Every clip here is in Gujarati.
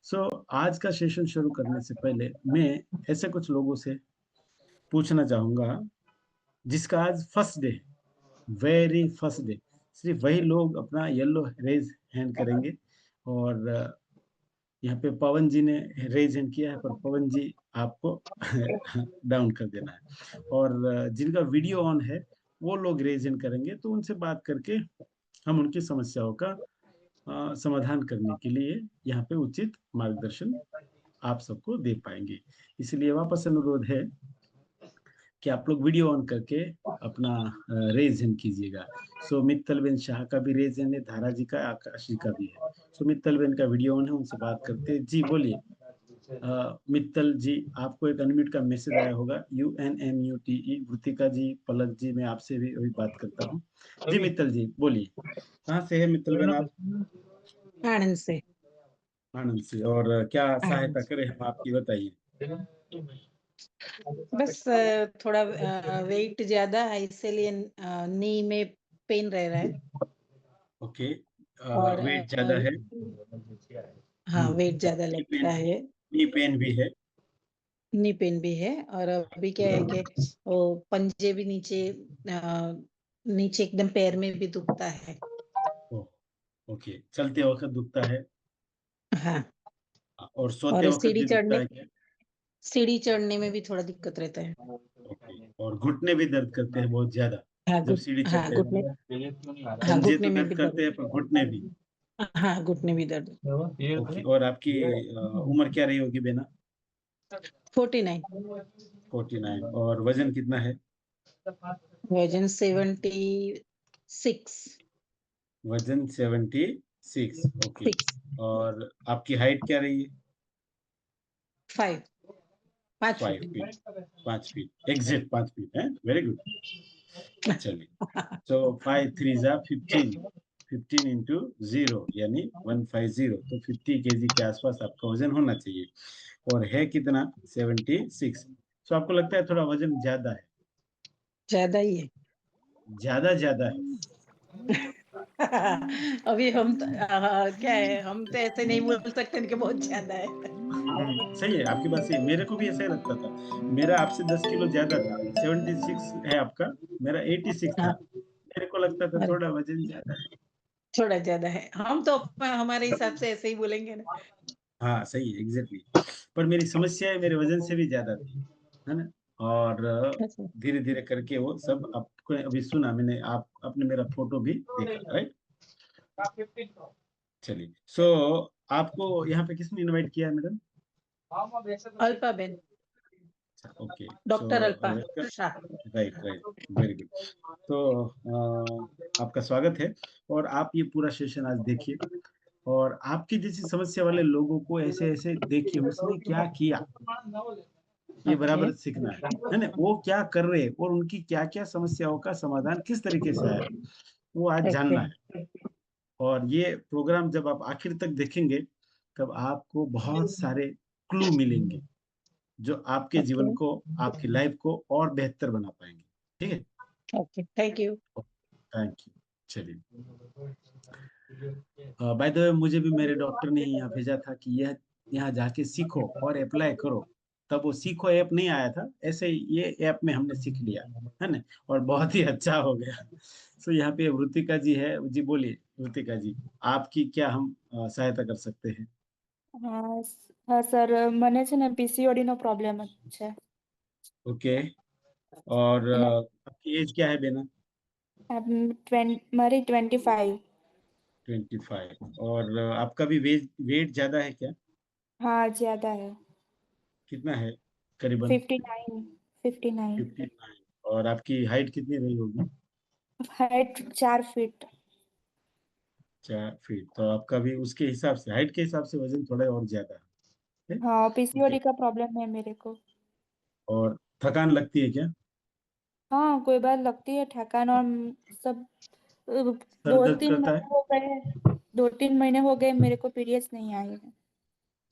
सो आज का सेशन शुरू करने से पहले मैं ऐसे कुछ लोगों से पूछना चाहूँगा जिसका आज फर्स्ट डे है, वेरी फर्स्ट डे। सिर्फ वही लोग अपना येलो रेज हैंड करेंगे। और यहाँ पे पवन जी ने रेज हैंड किया है, पर पवन जी आपको डाउन कर देना है। और जिनका वीडियो ऑन है वो लोग रेज हैंड करेंगे, तो उनसे बात करके हम उनकी समस्याओं का समाधान करने के लिए यहाँ पे उचित मार्गदर्शन आप सबको दे पाएंगे। इसलिए वापस अनुरोध है कि आप लोग वीडियो ऑन करके अपना रेज हैंड कीजिएगा। सो मित्तल शाह का भी रेज हैंड है, धारा जी का, आकाश जी का भी है। सो मित्तल का वीडियो ऑन है, उनसे बात करते हैं। जी बोलिए। मित्तल जी, आपको एक अनम्यूट का मैसेज आया होगा, UNMUTE। वृतिका जी, पलक जी, मैं आपसे भी अभी बात करता हूँ। जी मित्तल जी बोलिए, कहाँ से है मित्तल बेन आप? आनंद से। आनंद से। और क्या आनंद सहायता से। करें हम आपकी, बताइए। बस थोड़ा वेट ज्यादा है, इसीलिए नी में पेन रह रहा है। ओके, और वेट ज्यादा है। हाँ, वेट ज्यादा नी लग पेन, रहा है। नी पेन भी है। नी पेन भी है, और अभी क्या है कि वो पंजे भी नीचे, नीचे एकदम पैर में भी दुखता है। ओह, ओके, चलते वक्त दुखता है। हाँ। और सोते और वक्त भी दुखता है क्या? सीढ़ी चढ़ने में भी थोड़ा दिक्कत रहता है। ओके, और घुटने भी दर्द करते हैं बहुत ज्यादा हाँ, जब सीढ़ी हाँ, चढ़ते हैं घुटने। तो? हाँ, पंजे घुटने तो में दर्द भी करते दर्द। हैं, पर घुटने भी। हाँ, घुटने भी दर्द। ओके, और आपकी उम्र क्या रही होगी बेना? 49। 49। और वजन कितना है? वजन 76। वजन 76। ओके। 6। और आपकी हाइट क्या रही है? 5। 5 feet. 5 feet. 5 feet exact, 5 feet है, वेरी गुड। चलिए, सो 5 3 जा 15। 15 × 0 यानी 150, तो 50 kg के आसपास आपका वजन होना चाहिए। और है कितना? 76। सो आपको लगता है थोड़ा वजन ज्यादा है? ज्यादा ही है। ज्यादा ज्यादा है। अभी हम तो, क्या है, हम तो ऐसे नहीं बोल सकते कि बहुत ज्यादा है। सही है, आपकी बात सही है, मेरे को भी ऐसा ही लगता था। मेरा आपसे 10 किलो ज्यादा था। 76 है आपका, मेरा 86 था। हाँ, मेरे को लगता था थोड़ा वजन ज्यादा है। थोड़ा ज्यादा है। हम तो हमारे हिसाब से ऐसे ही बोलेंगे ना। हाँ सही है, एग्जैक्टली। पर मेरी समस्याएं मेरे वजन से भी ज्यादा थी, है ना। और अच्छा। धीरे धीरे करके वो सब आपको अभी सुना मैंने, आप आपने मेरा फोटो भी देखा, राइट। चलिए, सो आपको यहाँ पे किसने इनवाइट किया है madam? Alpa Ben. Okay, so doctor Alpa welcome. Shah. Right right, very good. तो आपका स्वागत है। और आप ये पूरा सेशन आज देखिए, और आपकी जैसी समस्या वाले लोगों को ऐसे ऐसे देखिए उसने क्या किया, ये ओके। बराबर सीखना है ना। वो क्या कर रहे हैं और उनकी क्या क्या समस्याओं का समाधान किस तरीके से आया, वो आज ओके। जानना है। और ये प्रोग्राम जब आप आखिर तक देखेंगे, तब आपको बहुत सारे क्लू मिलेंगे जो आपके ओके। जीवन को, आपकी लाइफ को और बेहतर बना पाएंगे। ठीक है, okay, thank you. Thank you. चलिए, बाय द वे मुझे भी मेरे डॉक्टर ने यहाँ भेजा था कि यह यहाँ जाके सीखो और अप्लाई करो। तब वो सीखो ऐप नहीं आया था, ऐसे ही ये ऐप में हमने सीख लिया, है ना। और बहुत ही अच्छा हो गया। सो यहाँ पे वृतिका जी है। जी बोलिए वृतिका जी, आपकी क्या हम सहायता कर सकते हैं? હા હા સર, મને છે ને પીસીઓડી નો પ્રોબ્લેમ જ છે. ओके, और એટલે आपकी एज क्या है बेना? મારી 25. 25। और आपका भी वेट वेट ज्यादा है क्या? हाँ ज्यादा है. कितना है करीबन? 59. 59. 59। और आपकी हाइट कितनी रही होगी? Height 4 feet. 4 फीट, तो आपका भी उसके हिसाब से, हाइट के हिसाब से वजन थोड़ा और ज्यादा है। हाँ, ओके, पीसीओडी का प्रॉब्लम है मेरे को. और थकान लगती है क्या? हाँ, कोई बार लगती है थकान और सब. सर दो दर्द तीन करता महीने है? हो गए 2-3 महीने हो गए मेरे को पीरियड्स नहीं आए हैं.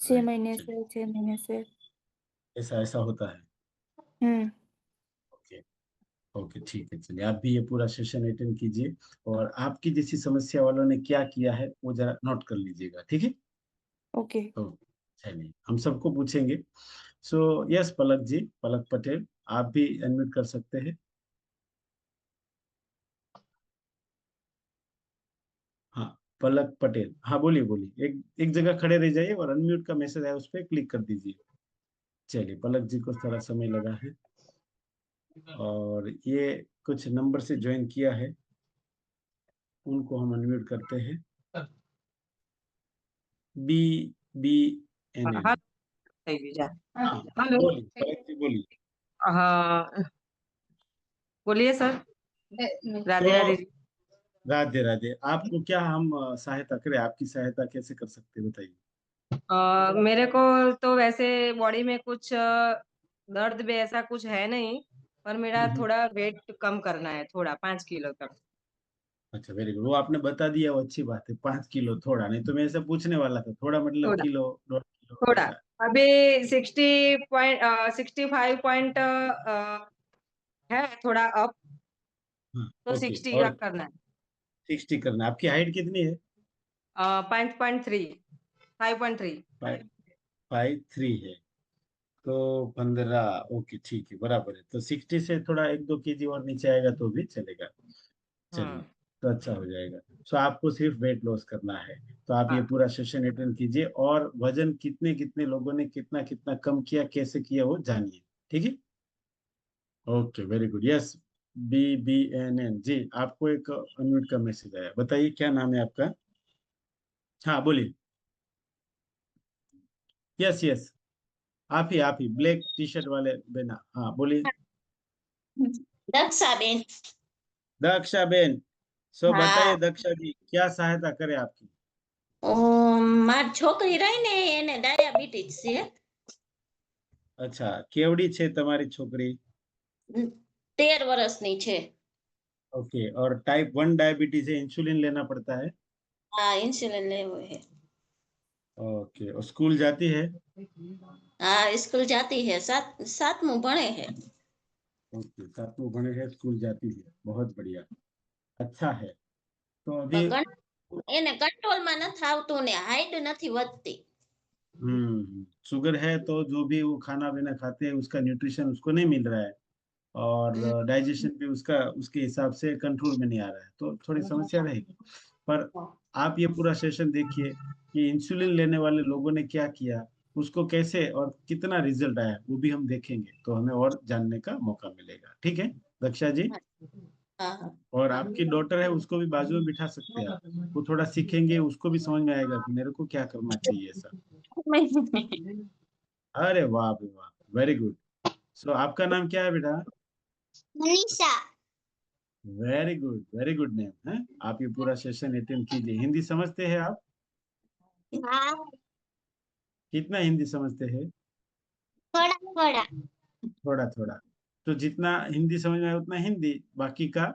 छह राइट, महीने चलिए, से 6 महीने से. ऐसा ऐसा होता है। हम्म. ओके, ओके, ठीक है। चलिए, आप भी ये पूरा सेशन अटेंड कीजिए, और आपकी जैसी समस्या वालों ने क्या किया है वो जरा नोट कर लीजिएगा, ठीक है। ओके. ओके। चलिए हम सबको पूछेंगे। सो यस पलक जी, पलक पटेल, आप भी अनम्यूट कर सकते हैं। हाँ, पलक पटेल, हाँ बोलिए बोलिए, एक एक जगह खड़े रह जाइए और अनम्यूट का मैसेज आया उस पर क्लिक कर दीजिए। चलिए पलक जी को थोड़ा समय लगा है, और ये कुछ नंबर से ज्वाइन किया है, उनको हम अनम्यूट करते हैं। B B N N. हाँ થઈ ગયું જા हाँ हेलो बोलिए पलक जी बोलिए। हाँ बोलिए सर राधे तो राधे जी राधे राधे, आपको क्या हम सहायता करें, आपकी सहायता कैसे कर सकते हैं बताइए। मेरे को तो वैसे बॉडी में कुछ दर्द भी ऐसा कुछ है नहीं, पर मेरा हम्म। थोड़ा वेट कम करना है, थोड़ा 5 किलो तक। अच्छा वेरी गुड, वो आपने बता दिया, वो अच्छी बात है। 5 किलो थोड़ा, नहीं तो मैं ऐसा पूछने वाला था, थोड़ा मतलब थोड़ा किलो 1.5 किलो थोड़ा ऐसा। अभी 65 पॉइंट है, थोड़ा अप, हाँ तो ओके, 60 का और करना है। 60 करना है। आपकी हाइट कितनी है? 5.3 5.3। 5'3" है, तो 15, ओके ठीक है, बराबर है। तो 60 से थोड़ा 1-2 केजी और नीचे आएगा तो भी चलेगा। चलिए, हम्म। तो अच्छा हो जाएगा। सो आपको सिर्फ वेट लॉस करना है, तो आप ये हाँ पूरा सेशन अटेंड कीजिए, और वजन कितने कितने लोगों ने कितना कितना कम किया, कैसे किया, वो जानिए। ठीक है, okay very good. Yes, BBNN जी, आपको एक अनम्यूट का मैसेज आया, बताइए क्या नाम है आपका। हाँ बोलिए। यस यस, आप ही ब्लैक टी शर्ट वाले बेना, हाँ बोलिए। દક્ષાબેન दक्षा बेन, सो હા बताइए दक्षा जी, क्या सहायता करे आपकी। મારી છોકરી રહી ને એને ડાયાબિટીસ છે अच्छा, केवड़ी छे તમારી છોકરી? 13 વર્ષની છે ओके, और टाइप 1 डायबिटीज है, इंसुलिन लेना पड़ता है। હા ઇન્સ્યુલિન લેવું છે ओके, और स्कूल जाती है? હા સ્કૂલ જાતી है सातमું भणे है ओके, 7वीं बने है, स्कूल जाती है, बहुत बढ़िया, अच्छा है। तो પણ अभी એને કંટ્રોલમાં નથી આવતું ને હાઈટ નથી વધતી शुगर है तो जो भी वो खाना पीना खाते हैं उसका न्यूट्रिशन उसको नहीं मिल रहा है, हम्म, और डाइजेशन भी उसका उसके हिसाब से कंट्रोल में नहीं आ रहा है, तो थोड़ी समस्या रहेगी। पर आप ये पूरा सेशन देखिए कि इंसुलिन लेने वाले लोगों ने क्या किया, उसको कैसे और कितना रिजल्ट आया, वो भी हम देखेंगे, तो हमें और जानने का मौका मिलेगा। ठीक है दक्षा जी, હા હા और आपकी डॉटर है उसको भी बाजू में बिठा सकते हैं आप, वो थोड़ा सीखेंगे, उसको भी समझ में आएगा कि मेरे को क्या करना चाहिए ऐसा। अरे वाह बे वाह, वेरी गुड। सो आपका नाम क्या है बेटा? મનીષા वेरी गुड नेम है। आप ये पूरा सेशन अटेंड कीजिए। हिंदी समझते हैं आप? હા कितना हिंदी समझते हैं? થોડા થોડા थोड़ा थोड़ा, तो जितना हिंदी समझ में आए उतना हिंदी, बाकी का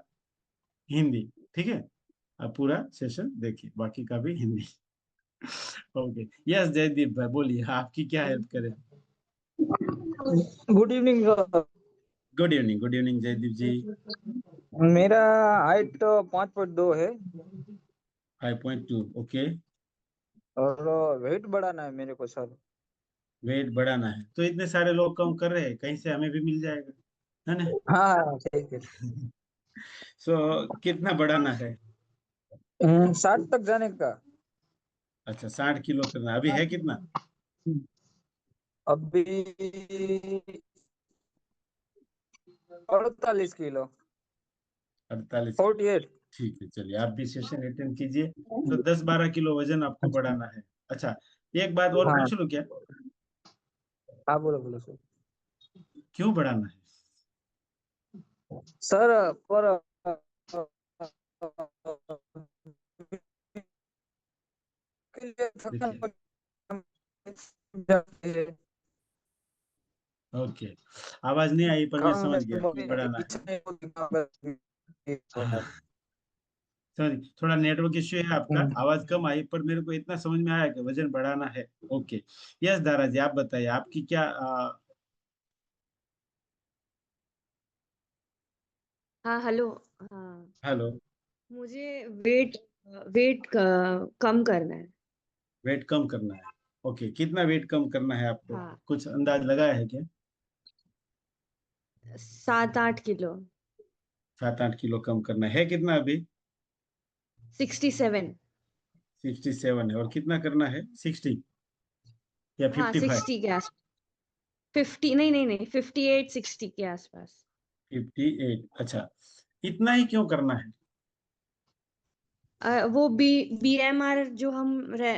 हिंदी। ठीक है, आप पूरा सेशन देखिए, बाकी का भी हिंदी। ओके, यस जयदीप भाई बोलिए, आपकी क्या हेल्प करें। Good evening sir. Good evening Jaydeep ji. मेरा हाइट तो 5.2 है 5.2, ओके। और वेट बढ़ाना है मेरे को सर। वेट बढ़ाना है, तो इतने सारे लोग कम कर रहे हैं, कहीं से हमें भी मिल जाएगा, है ना। हाँ ठीक है। सो कितना बढ़ाना है? 60 तक जाने का। अच्छा, 60 किलो करना है। अभी है कितना? अभी 48 किलो। 48 किलो 48। ठीक है, चलिए आप भी सेशन अटेंड कीजिए। तो 10-12 किलो वजन आपको बढ़ाना है। अच्छा, एक बात और हाँ पूछ लूं क्या? हाँ बोलो बोलो सर। क्यों बढ़ाना है? सर पर देखिए, ओके, आवाज नहीं आई पर मैं काम समझ में गया क्यों बढ़ाना इच्छा है। नहीं होती। हाँ, समझ, थोड़ा नेटवर्क इश्यू है आपका, आवाज कम आई, पर मेरे को इतना समझ में आया कि वजन बढ़ाना है। ओके, यस दारा जी, आप बताइए आपकी क्या हाँ हेलो। हाँ हेलो। मुझे वेट वेट कम करना है। वेट कम करना है, ओके, कितना वेट कम करना है आपको? हाँ कुछ अंदाज लगाया है क्या? 7-8 किलो 7-8 किलो कम करना है कितना अभी? 67 67 है। और कितना करना है? 60 या हाँ 55? 60 के आस 50 नहीं नहीं नहीं 58-60 के आसपास 58। अच्छा, इतना ही क्यों करना है? वो बीएमआर जो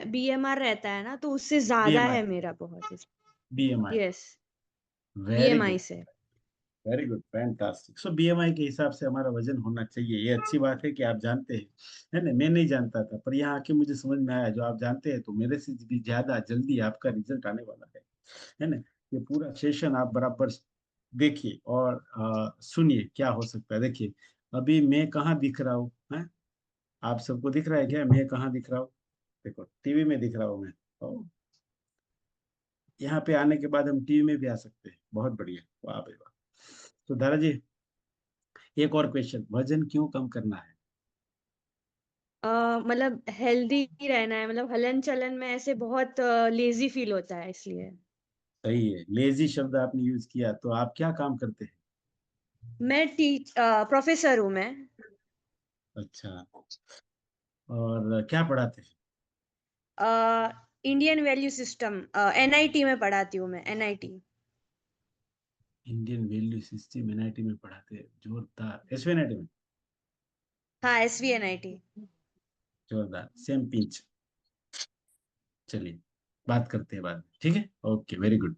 बीएमआर रहता है ना, तो उससे ज्यादा बीएमआई, है मेरा बहुत। BMI, yes very BMI good, से। Very good, fantastic. So BMI के हिसाब से हमारा वजन होना चाहिए। ये अच्छी बात है कि आप जानते हैं, है ना? मैं नहीं जानता था, पर यहाँ आके मुझे समझ में आया, जो आप जानते हैं तो मेरे से भी ज्यादा जल्दी आपका रिजल्ट आने वाला है ना? ये पूरा सेशन आप बराबर देखिए और सुनिए क्या हो सकता है। देखिए, अभी मैं कहाँ दिख रहा हूँ, है? आप सबको दिख रहा है क्या मैं कहाँ दिख रहा हूँ? देखो, टीवी में दिख रहा हूँ मैं। तो यहाँ पे आने के बाद हम टीवी में भी आ सकते हैं। बहुत बढ़िया, वाह भाई वाह। तो दादा जी, एक और क्वेश्चन, वजन क्यों कम करना है? मतलब हेल्दी रहना है, मतलब हलन चलन में ऐसे बहुत लेजी फील होता है इसलिए। सही है, लेजी शब्द आपने यूज किया। तो आप क्या काम करते हैं? मैं प्रोफेसर हूँ मैं। अच्छा, और क्या पढ़ाते हैं? इंडियन वैल्यू सिस्टम एनआईटी में पढ़ाती हूँ मैं, NIT. Indian value system NIT में पढ़ाते हैं, जोरदार। एसवीएनआईटी में? हाँ एसवी एनआईटी। जोरदार, सेम पिंच। चलिए, बात करते हैं बाद में, ठीक है? Okay, very good.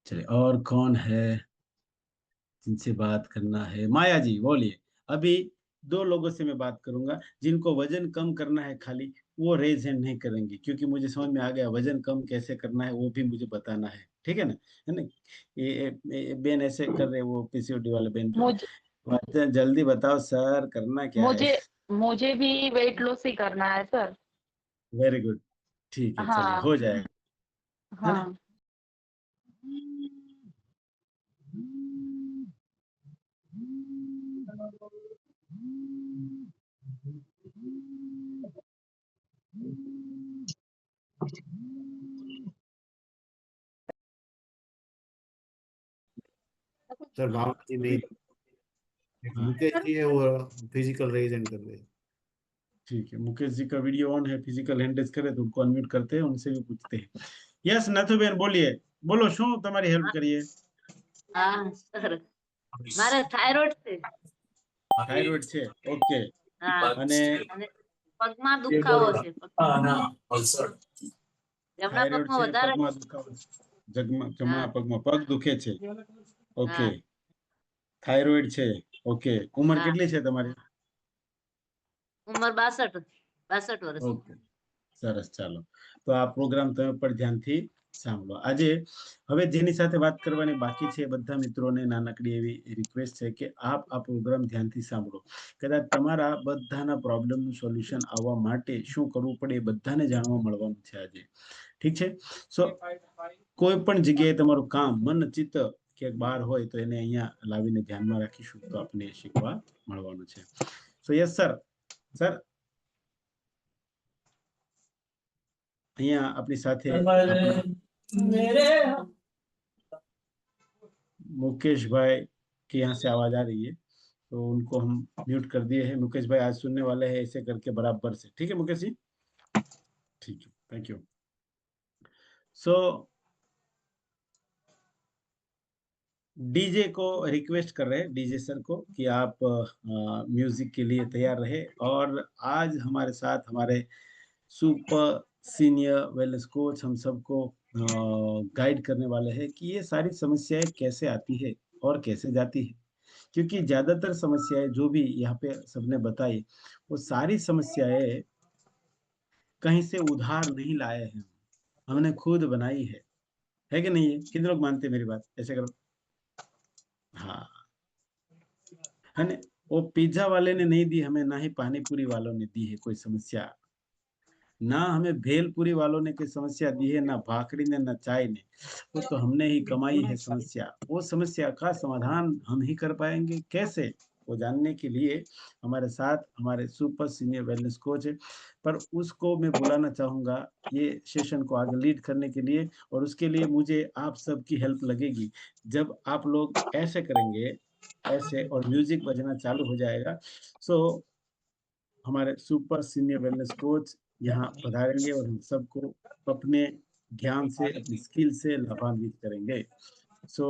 चलिए, और कौन है जिनसे बात करना है? माया जी बोलिए। अभी दो लोगों से मैं बात करूंगा जिनको वजन कम करना है, खाली वो रेज हैंड नहीं करेंगे, क्योंकि मुझे समझ में आ गया वजन कम कैसे करना है, वो भी मुझे बताना है ना? है ना? ये बेन ऐसे कर रहे, वो पीसीओडी वाले बेन जो, मुझे वजन जल्दी बताओ सर, करना क्या है? मुझे मुझे भी वेट लॉस ही करना है सर। वेरी गुड, ठीक है, चलिए हाँ हो जाएगा, है ना? हाँ। सर भावना जी नहीं, हाँ मुकेश जी है वो फिजिकल रेजेंट कर रहे हैं। ठीक है, मुकेश जी का वीडियो ऑन है, फिजिकल हैंडल्स करे तो उनको अनम्यूट करते हैं, उनसे भी पूछते हैं। यस नथुबेन बोलिए, बोलो शू તમારી હેલ્પ કરીએ? હા સર મારે થાઇરોઇડ છે થાઇરોઇડ છે, ઓકે, હા અને અને પગમાં દુખાવો છે જમણા થાઇરોઇડ પગમાં છે, વધારે પગમાં દુખાવો છે, હા જમણા પગમાં પગ દુખે છે, ઓકે, હા થાઇરોઇડ છે, ઓકે, ઉંમર હા કેટલી છે તમારી? ઉંમર 62 વર્ષ ઓકે, સરસ, ચાલો. તો આ પ્રોગ્રામ તમે પણ ધ્યાનથી સાંભળો. આજે હવે જેની સાથે વાત કરવાની બાકી છે, એ બધા મિત્રોને નાનકડી એવી રિક્વેસ્ટ છે કે આપ આ પ્રોગ્રામ ધ્યાનથી સાંભળો. કદાચ તમારા બધાના પ્રોબ્લેમનું સોલ્યુશન આવવા માટે શું કરવું પડે એ બધાને જાણવા મળવાનું છે આજે, ઠીક છે? સો કોઈ પણ જગ્યાએ તમારું કામ, મન, ચિત્ત ક્યાંક બહાર હોય તો એને અહીંયા લાવીને ધ્યાનમાં રાખીશું તો આપણને શીખવા મળવાનું છે. સો યસ સર, સર અહીંયા આપણી સાથે આપણા मुकेश भाई के यहाँ से आवाज आ रही है, तो उनको हम म्यूट कर दिए हैं। मुकेश भाई आज सुनने वाले हैं, ऐसे करके बराबर से, ठीक है मुकेश जी? ठीक है, थैंक यू। सो डीजे को रिक्वेस्ट कर रहे हैं, डीजे सर को, कि आप म्यूजिक के लिए तैयार रहे। और आज हमारे साथ हमारे सुपर सीनियर वेलनेस कोच हम सबको गाइड करने वाले हैं कि ये सारी समस्याएं कैसे आती है और कैसे जाती है, क्योंकि ज्यादातर समस्याएं जो भी यहाँ पे सबने बताई, वो सारी समस्याएं कहीं से उधार नहीं लाए हैं, हमने खुद बनाई है कि नहीं? है कितने लोग मानते हैं मेरी बात? ऐसे करो, हाँ, है ना? वो पिज्जा वाले ने नहीं दी हमें, ना ही पानी पूरी वालों ने दी है कोई समस्या, ना हमें भेलपुरी वालों ने कोई समस्या दी है, ना भाखड़ी ने, ना चाय ने। वो तो हमने ही कमाई है समस्या। वो समस्या का समाधान हम ही कर पाएंगे कैसे? वो जानने के लिए हमारे साथ हमारे सुपर सीनियर वेलनेस कोच है, पर उसको मैं बुलाना चाहूँगा ये सेशन को आगे लीड करने के लिए, और उसके लिए मुझे आप सबकी हेल्प लगेगी। जब आप लोग ऐसे करेंगे, ऐसे और म्यूज़िक बजना चालू हो जाएगा, सो हमारे सुपर सीनियर वेलनेस कोच यहाँ पधारेंगे और हम सबको अपने ज्ञान से, अपनी स्किल से लाभान्वित करेंगे। So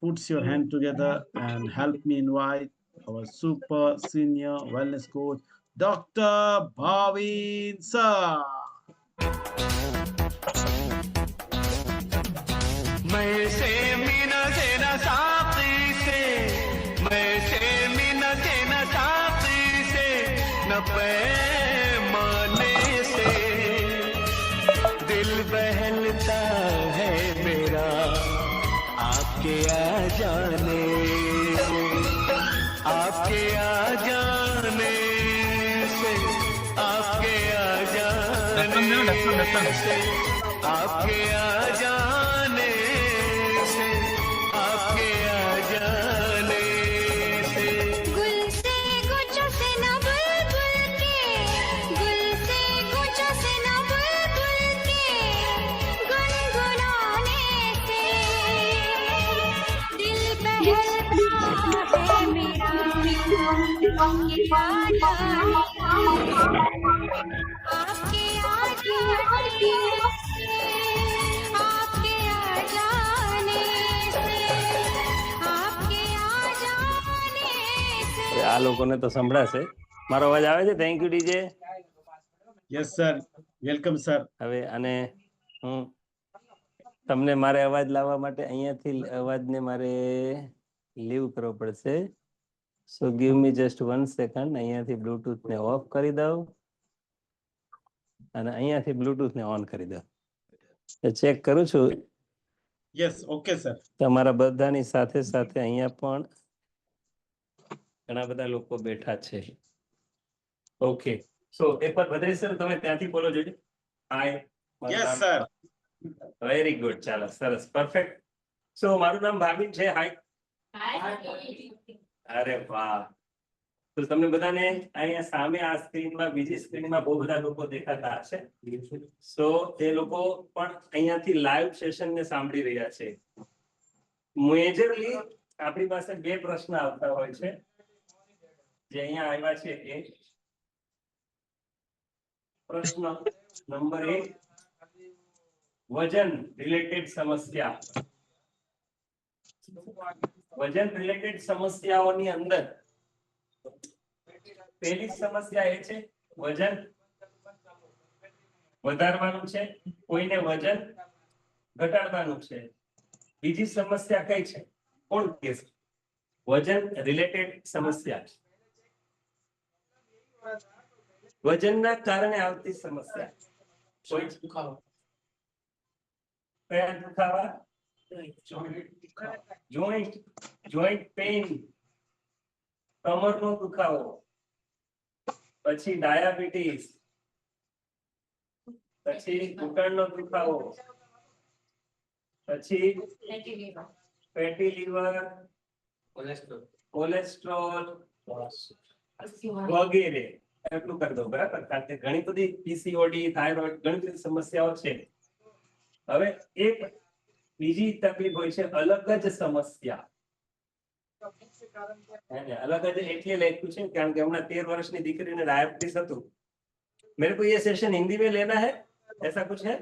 puts your hand together and help me invite our super senior wellness coach, Dr. Bhavin sir. मैं से मीना से न साथी से, मैं से मीना से न साथी से, न पैमाने से दिल बहलता है मेरा आपके आ जाने से, आपके आ जाने से, आपके आ जाने से, आपके आ जाने से, आपके आ जाने से। गुल से गुच्छों से न बुलबुल के, गुल से गुच्छों से न बुलबुल के गुनगुनाने से दिल बहलता है मेरा आपके आ जाने, आपके आ जाने, आपके आ जाने से, आपके आ जाने से। આ લોકોને તો સંભળાશે. મારો અવાજ આવે છે? Thank you DJ. Yes sir, welcome sir. હવે અને હું તમને મારે અવાજ લાવવા માટે અહીંયાથી અવાજને મારે લીવ કરવો પડશે. સો ગીવ મી જસ્ટ 1 સેકન્ડ. અહીંયાથી બ્લૂટૂથ ને ઓફ કરી દઉં અને અહીંયાથી બ્લૂટૂથ ને ઓન કરી દઉં. ચેક કરું છું. Yes, okay sir. તમારા બધાની સાથે સાથે અહીંયા પણ ઘણા બધા લોકો બેઠા છે. ઓકે, સો એકવાર બધાય સર તમે ત્યાંથી બોલો જોજો. હાય. Yes sir. Very good. ચાલો, સરસ, પરફેક્ટ. સો મારું નામ ભાવિન છે. હાય. અરે વાહ. તો તમને બધાને અહીંયા સામે આ સ્ક્રીનમાં, બીજી સ્ક્રીનમાં બહુ બધા લોકો દેખાતા હશે. સો તે લોકો પણ અહીંયાથી લાઈવ સેશન ને સાંભળી રહ્યા છે. મેજરલી આપણી પાસે બે પ્રશ્ન આવતા હોય છે જે અહીંયા આવ્યા છે. એ પ્રશ્ન નંબર 1, વજન રિલેટેડ સમસ્યા. વજન રિલેટેડ સમસ્યાઓની અંદર પહેલી સમસ્યા એ છે વજન વધારવાનું છે, કોઈને વજન ઘટાડવાનું છે. બીજી સમસ્યા કઈ છે? કોણ કહેશે? વજન રિલેટેડ સમસ્યા, વજનના કારણે આવતી સમસ્યા. કોઈ દુખાવો? કયા દુખાવા? જોઈન્ટ પેઇન, કમરનો દુખાવો, પછી ડાયાબિટીસ, પછી ઘૂંટણનો દુખાવો, પછી ફેટી લીવર, કોલેસ્ટ્રોલ વગેરે. એટલું કરી દો બરાબર, કારણ કે ઘણી બધી પીસીઓડી, થાઇરોઇડ, ઘણી બધી સમસ્યાઓ છે. હવે એક બીજી તકલીફ હોય છે અલગ જ સમસ્યા. अलग એટલે લખ્યું છે કારણ કે હમણાં 13 વર્ષની દીકરીને ડાયાબિટીસ હતું. मेरे को ये सेशन हिंदी में लेना है, ऐसा कुछ है?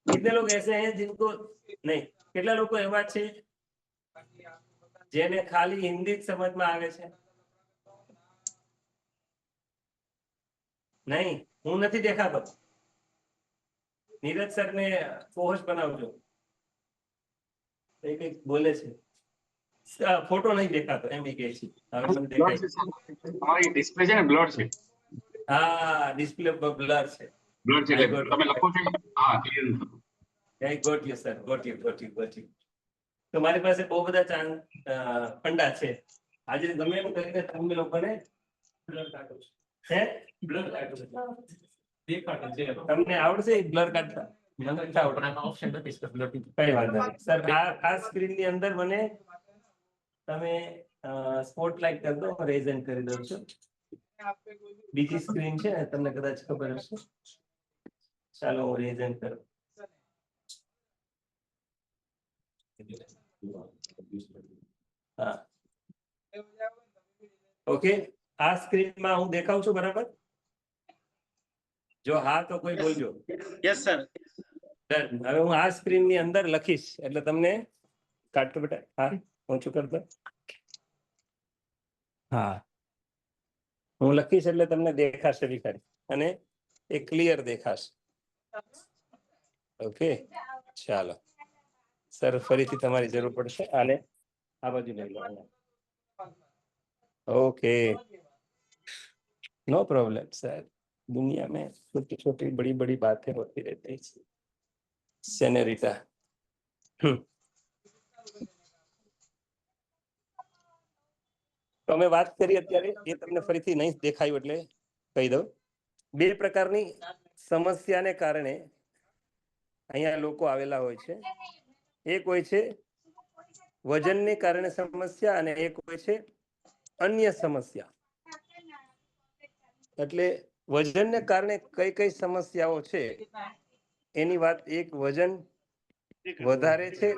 कितने लोग ऐसे हैं जिनको नहीं? કેટલા લોકો એવા છે જેને ખાલી હિન્દી જ સમજમાં આવે છે? નહીં, હું નથી દેખાતો. નીરજ સર ને ફોર્સ બનાવજો. એક બોલે છે फोटो नहीं देखा तो एम के छी હવે મને દેખાય છે. તમારી ડિસ્પ્લે છે ને બ્લર છે. હા, ડિસ્પ્લે પર બ્લર છે. બ્લર છે એટલે તમે લખો છો. હા, ક્લિયર નથી. I got you sir, got you. તો મારી પાસે બહુ બધા ફંડા છે. આજે ગમે એમ કરીને તમે લોકોને બ્લર કાઢો છો. હે બ્લર કાઢો છો. દેખાડો છે. તમને આવડશે બ્લર કાઢતા? મને નથી આવડતું. આનો ઓપ્શન નથી સર બ્લર. કઈ વાત નહીં સર. આ સ્ક્રીન ની અંદર મને તમે સ્પોટલાઇટ કરી દો, રેઝ હેન્ડ કરી દઉં છું. બીજી સ્ક્રીન છે ને, તમને કદાચ ખબર હશે. ચાલો હું રેઝ હેન્ડ કરું. હા, ઓકે. આ સ્ક્રીનમાં હું દેખાઉં છું બરાબર? જો હા તો કોઈ બોલજો. Yes sir. Done. હવે હું આ સ્ક્રીનની અંદર લખીશ એટલે તમને કાઢતો બેટા. હા, ઓછું કરતો. હા, હું લખીશ એટલે તમને દેખાશે વિખારી અને એ ક્લિયર દેખાશે. ઓકે, ચાલો સર, ફરીથી તમારી જરૂર પડશે. આને આ બાજુ લઈ લો. Okay, no problem sir. दुनिया में छोटी छोटी बड़ी बड़ी बातें होती रहती है. सेनेरिटा. તો અમે વાત કરી અત્યારે, એ તમને ફરીથી નહીં દેખાયું એટલે કહી દઉં. બે પ્રકારની સમસ્યાને કારણે અહીંયા લોકો આવેલા હોય છે. એક હોય છે વજનને કારણે સમસ્યા અને એક હોય છે અન્ય સમસ્યા. એટલે વજનને કારણે કઈ કઈ સમસ્યાઓ છે એની વાત. એક વજન વધારે છે.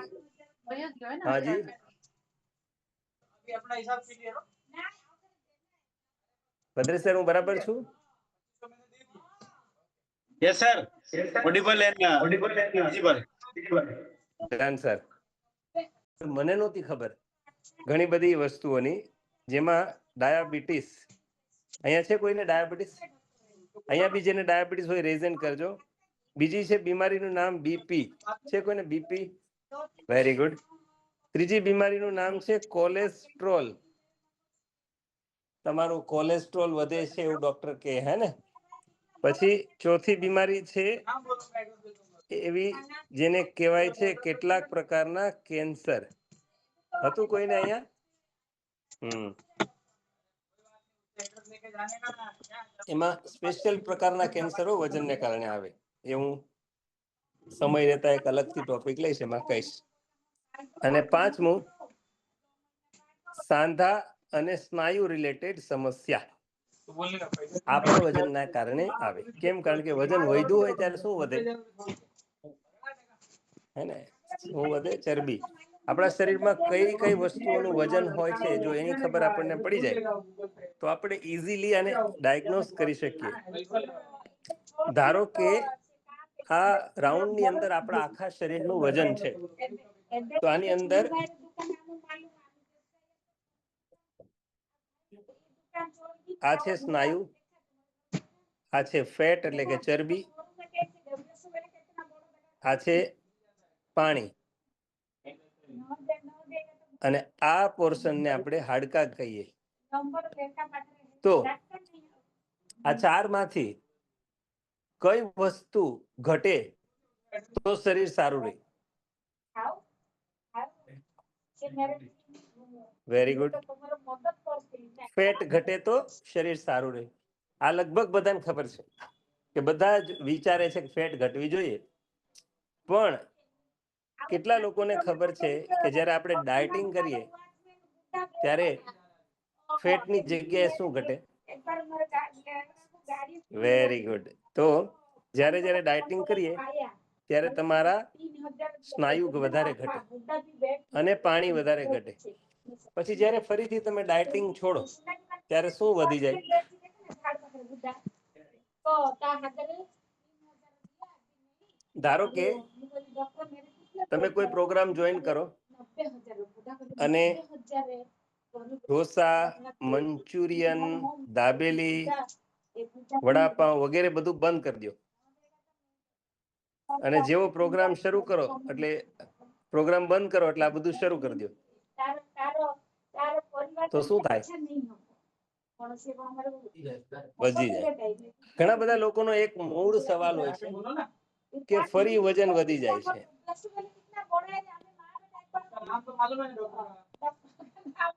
હાજી, ભદ્રેશ સર, હું બરાબર છું? Yes sir. Audible and visible. Done sir. મને નહોતી ખબર ઘણી બધી વસ્તુઓની, જેમાં ડાયાબિટીસ. અહીંયા છે કોઈને ડાયાબિટીસ? અહીંયા બી જેને ડાયાબિટીસ હોય રેઝન કરજો. બીજી છે બીમારીનું નામ બીપી. છે કોઈને બીપી? Very good. ત્રીજી બીમારીનું નામ છે કોલેસ્ટ્રોલ. તમારું કોલેસ્ટ્રોલ વધે છે એવું ડોક્ટર કહે, હે ને? પછી ચોથી બીમારી છે એવી જેને કહેવાય છે કેટલાક પ્રકારના કેન્સર. હતું કોઈને અહીંયા? એમાં સ્પેશિયલ પ્રકારના કેન્સરો વજનને કારણે આવે. એ હું સમય રહેતા એક અલગથી ટોપિક લઈશ, એમાં કહીશ. અને પાંચમું સાંધા અને સ્નાયુ રિલેટેડ સમસ્યા આ પણ વજનના કારણે આવે. કેમ? કારણ કે વજન વધ્યું હોય ત્યારે શું વધે? હે ને? શું વધે? ચરબી. આપણા શરીરમાં કઈ કઈ વસ્તુઓનું વજન હોય છે, જો એની ખબર આપણને પડી જાય તો આપણે ઇઝીલી આને ડાયગ્નોસ કરી શકીએ. ધારો કે આ રાઉન્ડ ની અંદર આપણા આખા શરીરનું વજન છે, તો આની અંદર આ છે સ્નાયુ, આ છે ફેટ એટલે કે ચરબી, આ છે પાણી, અને આ પોર્શનને આપણે હાડકા કહીએ. તો આ ચાર માંથી કઈ વસ્તુ ઘટે તો શરીર સારું રહે? Very good. ફેટ ઘટે તો શરીર સારું રહે. આ લગભગ બધાને ખબર છે કે બધા જ વિચારે છે કે ફેટ ઘટવી જોઈએ. પણ કેટલા લોકોને ખબર છે કે જ્યારે આપણે ડાયટિંગ કરીએ ત્યારે ફેટની જગ્યાએ શું ઘટે? Very good. તો જ્યારે જ્યારે ડાયટિંગ કરીએ ત્યારે તમારા સ્નાયુ વધારે ઘટે અને પાણી વધારે ઘટે. પછી જ્યારે ફરીથી તમે ડાયટિંગ છોડો ત્યારે શું વધી જાય? ધારો કે તમે કોઈ પ્રોગ્રામ જોઈન કરો અને ઢોસા, મંચુરિયન, દાબેલી, વડાપાઉં વગેરે બધું બંધ કરી દો, અને જેવો પ્રોગ્રામ શરૂ કરો એટલે પ્રોગ્રામ બંધ કરો એટલે આ બધું શરૂ કરી દો, તો શું થાય? વધી જાય. ઘણા બધા લોકોનો એક મૂળ સવાલ હોય છે કે ફરી વજન વધી જાય છે.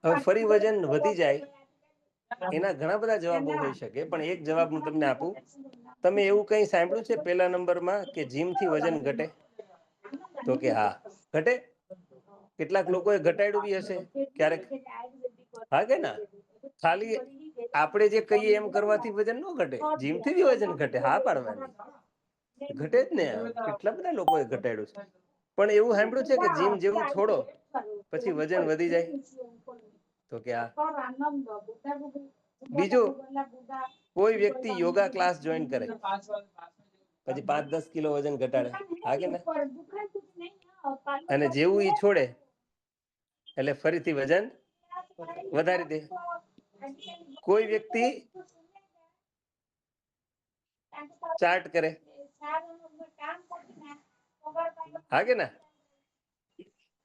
હવે ફરી વજન વધી જાય એના ઘણા બધા જવાબો હોઈ શકે, પણ એક જવાબ હું તમને આપું. તમે એવું કઈ સાંભળ્યું છે પહેલા નંબરમાં કે જીમ થી વજન ઘટે? તો કે હા ઘટે. કેટલાક લોકોએ ઘટાડ્યું બી હશે ક્યારેક. હા કે ના? ખાલી આપણે જે કહીએ એમ કરવાથી વજન ન ઘટે, જીમથી બી વજન ઘટે. હા પાડવાની ઘટે જ ને. કેટલા બધા લોકોએ ઘટાડ્યું છે. પણ એવું સાંભળ્યું છે કે જીમ જેવું છોડો પછી વજન વધી જાય? તો કે આ બીજું, કોઈ વ્યક્તિ યોગા ક્લાસ જોઈન કરે પછી 5-10 કિલો વજન ઘટાડે. હા કે ના? અને જેવું ઈ છોડે એટલે ફરીથી વજન વધારી દે. કોઈ વ્યક્તિ ચાર્ટ કરે. હા કે ના?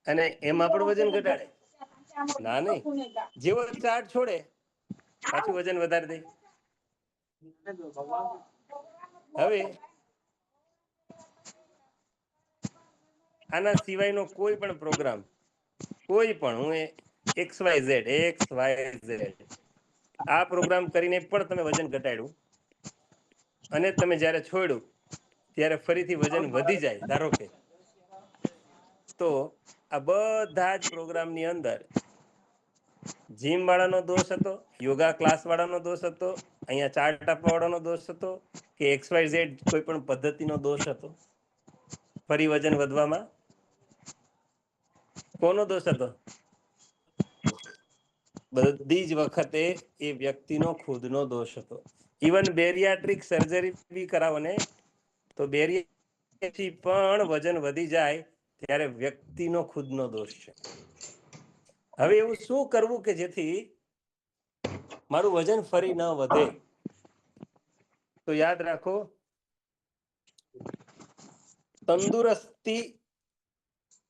અને એમાં પણ વજન ઘટાડે? ના નહીં. જેવો ચાર્ટ છોડે પાછું વજન વધારી દે. હવે આના સિવાયનો કોઈ પણ પ્રોગ્રામ, કોઈ પણ, હું XYZ આ પ્રોગ્રામ કરીને પણ તમે વજન ઘટાડ્યું અને તમે જ્યારે છોડ્યું ત્યારે ફરીથી વજન વધી જાય ધારો કે, તો આ બધા જ પ્રોગ્રામની અંદર જીમ વાળાનો દોષ હતો, યોગા ક્લાસ વાળાનો દોષ હતો, અહીંયા ચાર્ટ આપવા વાળાનો દોષ હતો, કે XYZ કોઈ પણ પદ્ધતિનો દોષ હતો ફરી વજન વધવામાં? કોનો દોષ હતો? બધી જ વખતે એ વ્યક્તિનો ખુદનો દોષ હતો. ઇવન બેરિયાટ્રિક સર્જરી બી કરાવો ને તો બેરિયાથી પણ વજન વધી જાય ત્યારે વ્યક્તિનો ખુદનો દોષ છે. હવે એવું શું કરવું કે જેથી મારું વજન ફરી ન વધે? તો યાદ રાખો,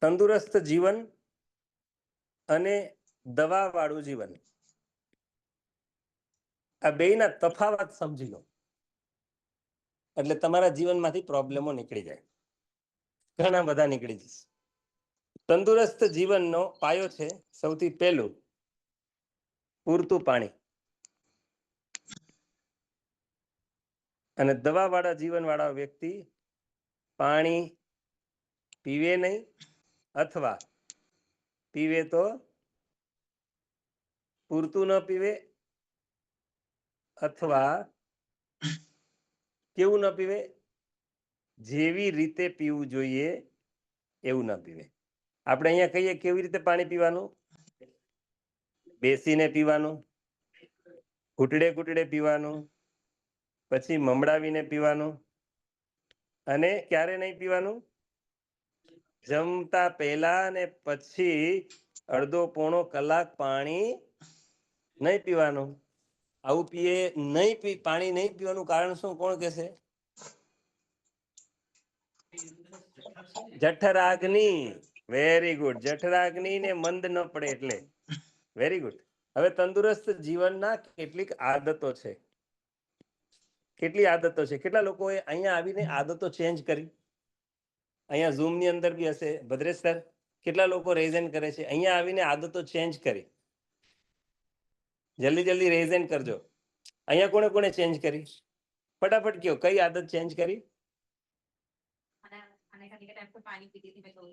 તંદુરસ્ત જીવન અને દવા વાળું જીવન, આ બેયના તફાવત સમજી લો એટલે તમારા જીવનમાંથી પ્રોબ્લેમો નીકળી જાય, ઘણા બધા નીકળી જશે. તંદુરસ્ત જીવનનો પાયો છે સૌથી પહેલું પૂરતું પાણી, અને દવા વાળા જીવન વાળા વ્યક્તિ પાણી પીવે નહીં, અથવા પીવે તો પૂરતું ન પીવે, અથવા કેવું ન પીવે? જેવી રીતે પીવું જોઈએ એવું ન પીવે. આપણે અહીંયા કહીએ કેવી રીતે પાણી પીવાનું? બેસીને પીવાનું, ઘૂંટડે ઘૂંટડે પીવાનું, પછી મમડાવીને પીવાનું, અને ક્યારે નહીં પીવાનું? જમતા પહેલા ને પછી અડધો પોણો કલાક પાણી નહીં પીવાનું. આવું પાણી નહીં પીવાનું કારણ શું? કોણ કહેશે? જઠરાગ્નિ. Very good. જઠરાગ્નિ ને મંદ ન પડે એટલે. Very good. હવે તંદુરસ્ત જીવનના કેટલીક આદતો છે. કેટલી આદતો છે? કેટલા લોકોએ અહીંયા આવીને આદતો ચેન્જ કરી? અહીંયા ઝૂમ ની અંદર બી હશે. ભદ્રેશ સર, કેટલા લોકો રેઝ કરે છે? અહીંયા આવીને આદતો ચેન્જ કરી? જલ્દી જલ્દી રેઝ કરજો. અહીંયા કોને કોને ચેન્જ કરી? ફટાફટ કયો, કઈ આદત ચેન્જ કરી?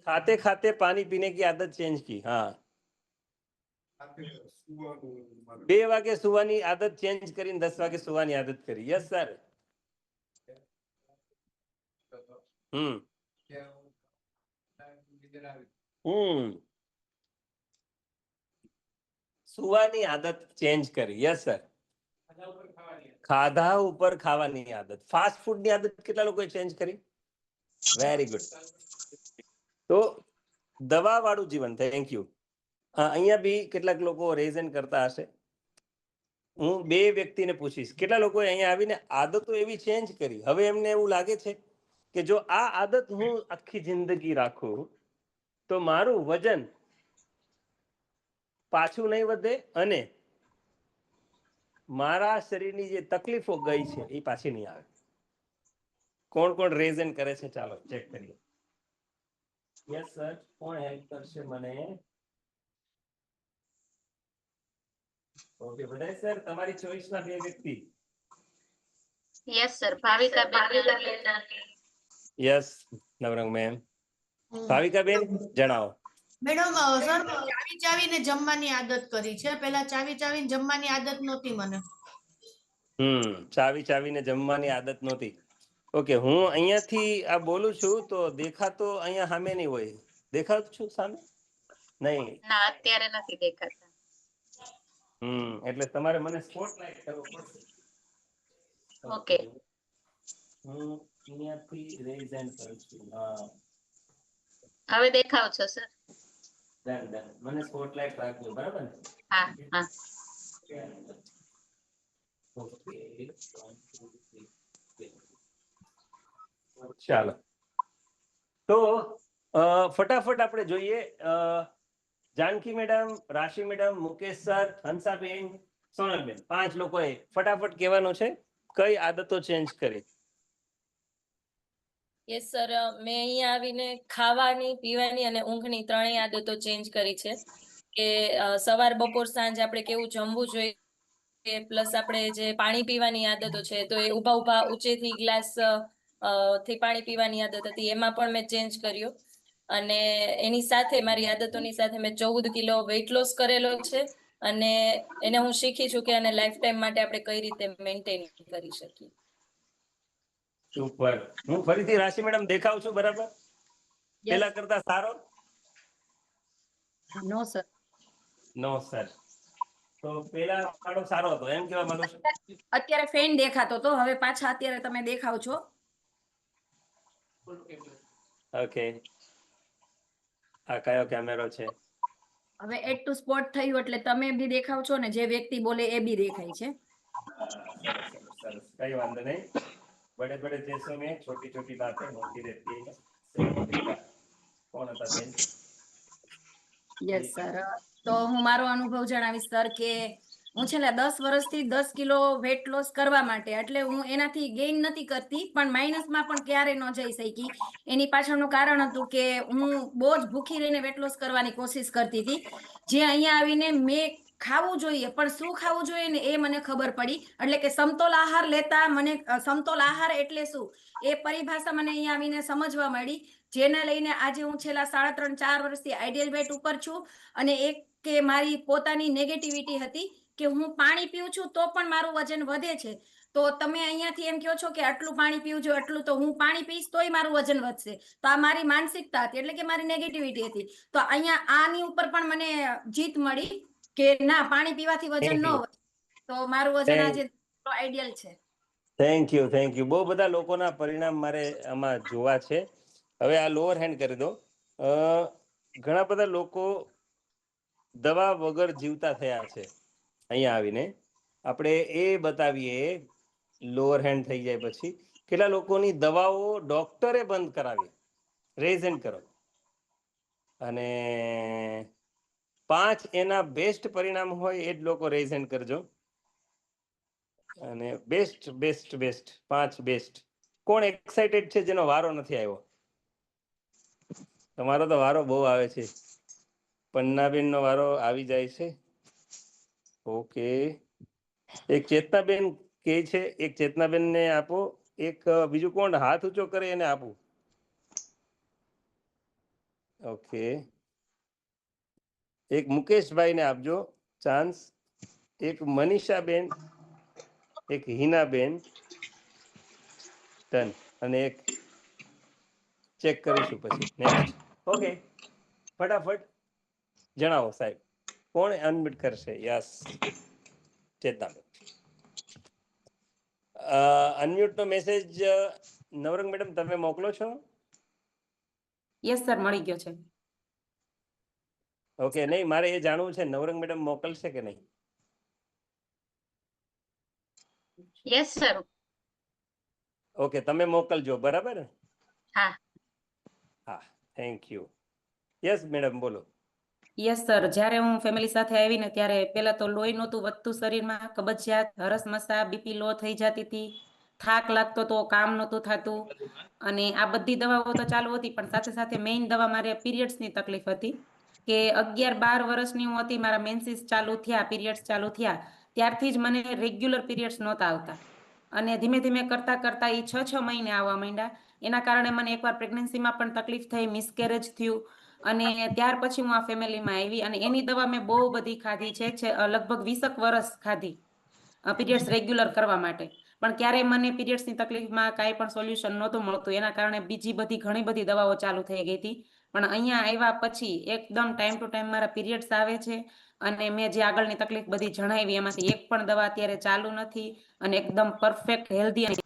खाते खाते पानी पीने की आदत चेंज की. हाँ, 2 વાગે સુવાની આદત ચેન્જ કરીને 10 વાગે સુવાની આદત કરી. Yes sir. સુવાની આદત ચેન્જ કરી. Yes sir. ખાધા ઉપર ખાવાની આદત, ફાસ્ટ ફૂડ ની આદત કેટલા લોકોએ ચેન્જ કરી? Very good. તો દવા વાળું જીવન. Thank you. અહીંયા બી કેટલાક લોકો રેઝન કરતા હશે. હું 2 વ્યક્તિને પૂછીશ, કેટલા લોકોએ અહીંયા આવીને આદતો એવી ચેન્જ કરી, હવે એમને એવું લાગે છે કે જો આ આદત હું આખી જિંદગી રાખું તો મારું વજન પાછું નહીં વધે અને મારા શરીરની જે તકલીફો ગઈ છે એ પાછી નહીં આવે? કોણ કોણ રેઝન કરે છે? ચાલો ચેક કરીએ. Yes sir. કોણ હેલ્પ કરશે મને? ઓકે બધા સર, તમારી ચોઈસ ના 2 વ્યક્તિ. Yes sir. ભાવિકા બેન. યસ નવરંગ મેમ. ભાવિકા બેન જણાવો. મેડમ સર ચાવી ચાવીને જમવાની આદત કરી છે. પહેલા ચાવી ચાવીને જમવાની આદત નહોતી મને. ચાવી ચાવીને જમવાની આદત નહોતી. ઓકે, હું અહીંયાથી આ બોલું છું તો દેખાતો અહીંયા સામે નહીં હોય. દેખાતું છું સામે? નહીં. ના અત્યારે નથી દેખાતા. એટલે તમારે મને સ્પોટલાઇટ કરવો પડશે. ઓકે. હું અહીંયાથી રેઝ હેન્ડ કરું છું. હવે દેખાવ છો સર? ડન. મને સ્પોટલાઇટ રાખજો, બરાબર ને? હા હા. ઓકે, ચાલો તો ફટાફટ આપણે જોઈએ. જાનકી મેડમ, રાશિ મેડમ, મુકેશ સર, હંસાબેન, સોનલબેન, 5 લોકોએ ફટાફટ કહેવાનું છે કઈ આદતો ચેન્જ કરી. યસ સર, મેં અહીંયા આવીને ખાવાની, પીવાની અને ઊંઘની ત્રણેય આદતો ચેન્જ કરી છે. કે સવાર, બપોર, સાંજ આપણે કેવું જમવું જોઈએ, પ્લસ આપણે જે પાણી પીવાની આદતો છે તો એ ઊભા ઊંચેથી ગ્લાસ થી પાણી પીવાની આદત હતી, એમાં પણ મેં ચેન્જ કર્યો. અને એની સાથે મારી આદતોની સાથે મેં 14 કિલો વેઇટ લોસ કરેલો છે. અને એને હું શીખી છું કે આને લાઈફ ટાઈમ માટે આપણે કઈ રીતે મેન્ટેન કરી શકીએ. સુપર. હું ફરીથી રાશિ મેડમ દેખાવ છું બરાબર? પેલા કરતા સારો? નો સર. નો સર. તો પેલા વાળો સારો હતો એમ કેવા માંગો છો? અત્યારે ફેન દેખાતો તો હવે પાછા અત્યારે તમે દેખાવ છો. ઓકે, આ કયો કેમેરો છે? હવે એડ ટુ સ્પોટ થયું એટલે તમે બી દેખાવ છો ને જે વ્યક્તિ બોલે એ બી દેખાય છે. સરસ, કઈ વાંધો નહીં. बड़े बड़े देशों में छोटी छोटी बातें होती रहती है. कौन હતા બેન? યસ સર, તો હું મારો અનુભવ જણાવીશ સર કે હું છેલ્લા 10 વર્ષથી 10 કિલો વેટ લોસ કરવા માટે, એટલે હું એનાથી ગેઇન નથી કરતી પણ માઇનસમાં પણ ક્યારે ન જઈ શકી. એની પાછળનું કારણ હતું કે હું બહુ જ ભૂખી રહીને વેટ લોસ કરવાની કોશિશ કરતી હતી. જે અહીંયા આવીને મેં ખાવું જોઈએ પણ શું ખાવું જોઈએ ને એ મને ખબર પડી. એટલે કે સમતોલ આહાર લેતા મને સમતોલ આહાર એટલે શું એ પરિભાષા મને અહીંયા આવીને સમજવા મળી. જેના લઈને આજે હું છેલ્લા 3.5-4 વર્ષથી આઈડિયલ વેટ ઉપર છું. અને એક કે મારી પોતાની નેગેટિવિટી હતી કે હું પાણી પીઉં છું તો પણ મારું વજન વધે છે. તો તમે અહીંયાથી એમ કહો છો કે આટલું પાણી પીવું જોઈએ, એટલું, તો હું પાણી પીશ તોય મારું વજન વધશે. તો આ મારી માનસિકતા હતી, એટલે કે મારી નેગેટિવિટી હતી. તો અહીંયા આની ઉપર પણ મને જીત મળી કે ના, પાણી પીવાથી વજન ન વધે. તો મારું વજન આજે આઈડિયલ છે. Thank you. બહુ બધા લોકોના પરિણામ મારે આમાં જોવા છે. હવે આ લોઅર હેન્ડ કરી દો. ઘણા બધા લોકો દવા વગર જીવતા થયા છે. અહીંયા આવીને આપણે એ બતાવીએ. લોઅર હેન્ડ થઈ જાય પછી કેટલા લોકોની દવાઓ ડોક્ટરે બંધ કરાવી. રેઝ હેન્ડ કરો. અને 5 એના બેસ્ટ પરિણામ હોય એ જ લોકો રેઝ હેન્ડ કરજો. અને બેસ્ટ 5 બેસ્ટ. કોણ એક્સાઇટેડ છે જેનો વારો નથી આવ્યો? તમારો તો વારો બહુ આવે છે. પન્નાબેન નો વારો આવી જાય છે. ઓકે, એક ચેતનાબેન કે છે, એક ચેતનાબેન ને આપો. એક બીજું કોણ હાથ ઊંચો કરે એને આપું. ઓકે, એક મુકેશભાઈ ને આપજો ચાન્સ. એક મનીષાબેન, એક હિનાબેન, ડન. અને એક ચેક કરીશું પછી નેક્સ્ટ. ઓકે, ફટાફટ જણાવો સાહેબ કોણ અનમ્યુટ કરશે? યસ, ચેતનાબેન. અનમ્યુટ નો મેસેજ નવરંગ મેડમ તમે મોકલો છો? યસ સર, મળી ગયો છે. ઓકે, નહીં, મારે એ જાણવું છે નવરંગ મેડમ મોકલશે કે નહીં? Yes sir. ઓકે, તમે મોકલજો, બરાબર? હા. Thank you. યસ મેડમ, બોલો. યસ સર, જ્યારે હું ફેમિલી સાથે આવીને ત્યારે પહેલા તો લોહી નહોતું વધતું શરીરમાં, કબજિયાત, હરસમસા, બીપી લો થઈ જતી હતી, થાક લાગતો તો, કામ નહોતું થતું. અને આ બધી દવાઓ તો ચાલુ હતી પણ સાથે સાથે મેઇન દવા મારે પીરિયડ્સની તકલીફ હતી. કે 11-12 વર્ષની હું હતી, મારા મેન્સીસ ચાલુ થયા, પીરિયડ્સ ચાલુ થયા ત્યારથી જ મને રેગ્યુલર પીરિયડ્સ નહોતા આવતા. અને ધીમે ધીમે કરતા કરતા એ 6 મહિને આવવા માંડ્યા. એના કારણે મને એકવાર પ્રેગ્નન્સીમાં પણ તકલીફ થઈ, મિસકેરેજ થયું. અને ત્યાર પછી હું આ ફેમિલીમાં આવી અને એની દવા મેં બહુ બધી ખાધી છે લગભગ 20 વર્ષ ખાધી પીરિયડ્સ રેગ્યુલર કરવા માટે, પણ ક્યારેય મને પીરિયડ્સની તકલીફમાં કાંઈ પણ સોલ્યુશન નહોતું મળતું. એના કારણે બીજી બધી ઘણી બધી દવાઓ ચાલુ થઈ ગઈ હતી. પણ અહીંયા આવ્યા પછી એકદમ ટાઈમ ટુ ટાઈમ મારા પીરિયડ્સ આવે છે અને મેં જે આગળની તકલીફ બધી જણાવી એમાંથી એક પણ દવા અત્યારે ચાલુ નથી અને એકદમ પરફેક્ટ હેલ્ધી અને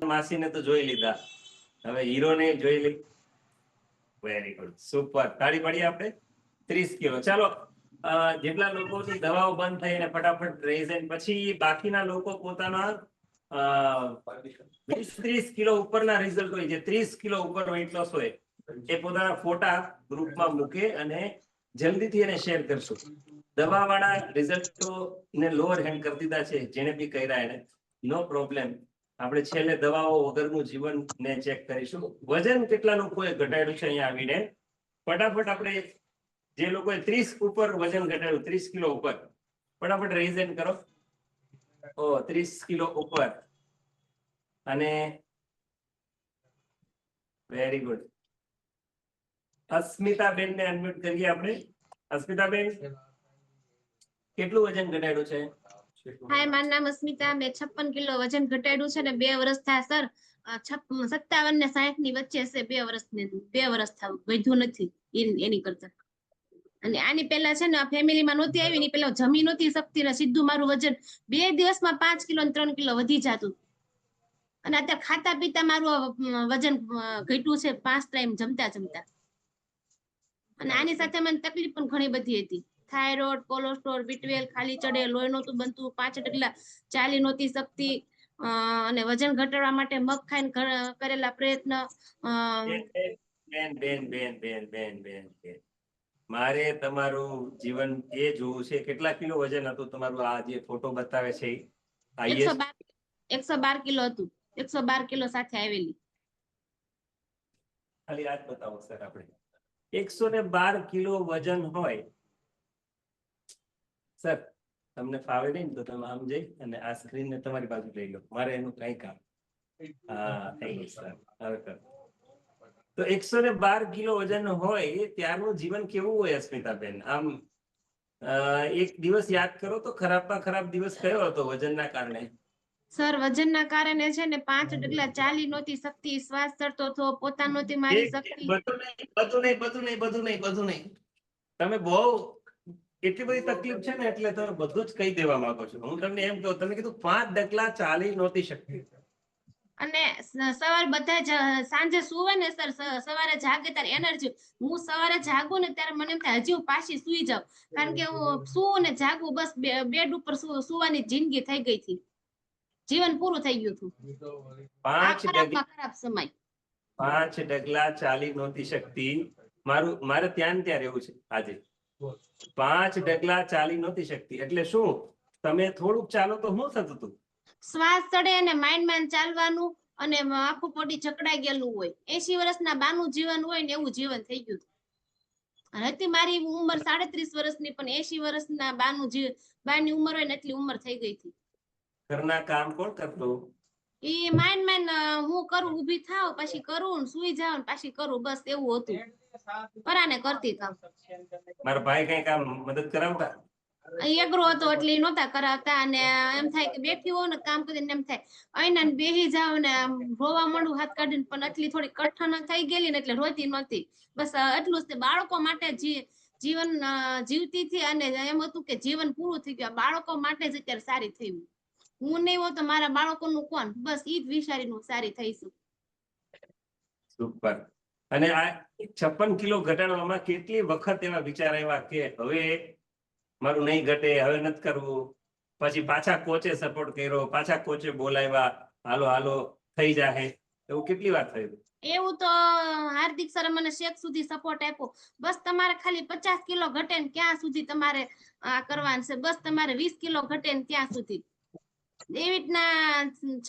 માસીને તો જોઈ લીધા, હવે હીરોને જોઈ લી. વેરી ગુડ, સુપર, તાળી પાડીએ આપણે. 30 કિલો. ચાલો, જેટલા લોકોની દવાઓ બંધ થઈ અને ફટાફટ રેઝન પછી બાકીના લોકો પોતાના 20-30 કિલો ઉપરના રિઝલ્ટ હોય, જે 30 કિલો ઉપર વેઇટ લોસ હોય, એ પોતાના ફોટા ગ્રુપમાં મૂકે અને જલ્દીથી એને શેર કરશું. દવાવાળા રિઝલ્ટો ને લોઅર હેન્ડ કરી દીધા છે, જેને બી કર્યા એને નો પ્રોબ્લેમ. આપણે છેલ્લે દવાઓ વગરનું જીવન ને ચેક કરીશું. વજન કેટલા લોકોએ ઘટાડ્યું છે અહીંયા આવીને ફટાફટ આપણે, જે લોકોએ 30 ઉપર વજન ઘટાડ્યું, 30 કિલો ઉપર, ફટાફટ રેઝ હેન્ડ કરો. ઓ 30 કિલો ઉપર. અને વેરી ગુડ. અસ્મિતાબેન ને અનમ્યુટ કરીએ આપણે. અસ્મિતાબેન, કેટલું વજન ઘટાડ્યું છે? હાય, મારું નામ અસ્મિતા. મેં 56 કિલો વજન ઘટાડ્યું છે ને 2 વર્ષ થયા સર. 57 ને 60 ની વચ્ચે છે. 2 વર્ષ થયું, વધ્યું નથી એની કરતા. અને આની પહેલા છે ને ફેમિલીમાં નહોતી આવી, ની પહેલા જમી નહોતી શકતી ને સીધું મારું વજન 2 દિવસમાં 5 કિલો અને 3 કિલો વધી જતું. અને અત્યારે ખાતા પીતા મારું વજન ઘટ્યું છે 5 ટાઈમ જમતા. અને આની સાથે મને તકલીફ પણ ઘણી બધી હતી. થાઇરોઇડ, કોલેસ્ટ્રોલ, B12 ખાલી ચડે, લોહી નહોતું બનતું, 5 ડગલા ચાલી નહોતી શકતી. અને વજન ઘટાડવા માટે મગ ખાઈને કરેલા પ્રયત્ન. બેન, મારે તમારું જીવન એ જોવું છે. કેટલા કિલો વજન હતું તમારું? આ જે ફોટો બતાવે છે 112 કિલો હતું. 112 કિલો સાથે આવેલી. ખાલી આ જ બતાવો સર. આપણે 112 કિલો વજન હોય સર, તમને ફાવે નહીં તો તમે આમ જઈ અને આ સ્ક્રીન ને તમારી બાજુ લઈ લો. મારે એનું કઈ કામ. હા, થઈ ગયું સર. હવે કરો. તો 112 કિલો વજન હોય ત્યારનું જીવન કેવું હોય અસ્મિતાબેન? આમ એક દિવસ યાદ કરો તો ખરાબમાં ખરાબ દિવસ કયો હતો વજનના કારણે? સર, વજનના કારણે છે ને 5 ડગલા ચાલી નહોતી શકતી, શ્વાસ ચડતો હતો, પોતા નહોતી મારી શકતી. બધું નહીં. તમે બહુ એટલી બધી તકલીફ છે ને એટલે તમે બધું જ કહી દેવા માંગો છો. હું તમને એમ કહું, તમે કીધું 5 ડગલા ચાલી નહોતી શકતી. અને સવાર બધા સાંજે સુવે ને સર, સવારે જાગે ત્યારે એનર્જી. હું સવારે જાગું ને ત્યારે મને એમ થાય હજી હું પાછી સુઈ જાઉં, કારણ કે હું સુવું ને જાગું, બસ બેડ ઉપર સુવાની જિંદગી થઈ ગઈ હતી. જીવન પૂરું થઈ ગયું હતું. 5 સમય 5 ડગલા ચાલી નહોતી શકતી. મારે ત્યાં રહેવું છે આજે. 5 ડગલા ચાલી નહોતી શકતી એટલે શું? તમે થોડુંક ચાલો તો શું થતું હતું? શ્વાસ ચડે અને માઇન્ડ ચાલવાનું અને આખું પોટી જકડાઈ ગયેલું હોય. 80 વર્ષના બાનું જીવન હોય ને એવું જીવન થઈ ગયું. હતી મારી ઉંમર 37 વર્ષની, પણ 80 વર્ષના બાની ઉંમર હોય ને એટલી ઉંમર થઈ ગઈ હતી. ઘરના કામ કોણ કરતું? એ માઇન્ડ હું કરું, ઊભી થાવ પછી કરું, સુઈ જાવ પાછી કરું, બસ એવું હતું. પરાને કરતી થાવ. મારા ભાઈ કઈ કામ મદદ કરાવતા? એગ્રો હતો એટલે નહોતા કરાવતા. અને એમ થાય કે બેઠી હો ને કામ કરીને એમ થાય અહીંયા બેહી જાવ ને રોવા માંડું હાથ કાઢીને, પણ એટલી થોડી કઠણ થઈ ગયેલી ને એટલે રોતી નહોતી. બસ એટલું જ. બાળકો માટે જીવન જીવતી હતી અને એમ હતું કે જીવન પૂરું થઈ ગયું, બાળકો માટે જ અત્યારે સારી થઈ. હું નહીં હોઉં તો મારા બાળકોનું કોણ? બસ ઈ જ વિચારીને સારી થઈશું. સુપર. અને આ 56 કિલો ઘટાડવામાં કેટલી વખત એવા વિચાર આવ્યા કે હવે મારું નહીં ઘટે, હવે નથી કરવું? પછી પાછા કોચે સપોર્ટ કર્યો, પાછા કોચે બોલાવ્યા, હાલો થઈ જાય, એવું કેટલી વાર થયું? એવું તો હાર્દિક સર મને શેક સુધી સપોર્ટ આપ્યો. બસ તમારે ખાલી 50 કિલો ઘટે ને ક્યાં સુધી તમારે આ કરવાનું છે, બસ તમારે 20 કિલો ઘટે ને ત્યાં સુધી. એવી રીતના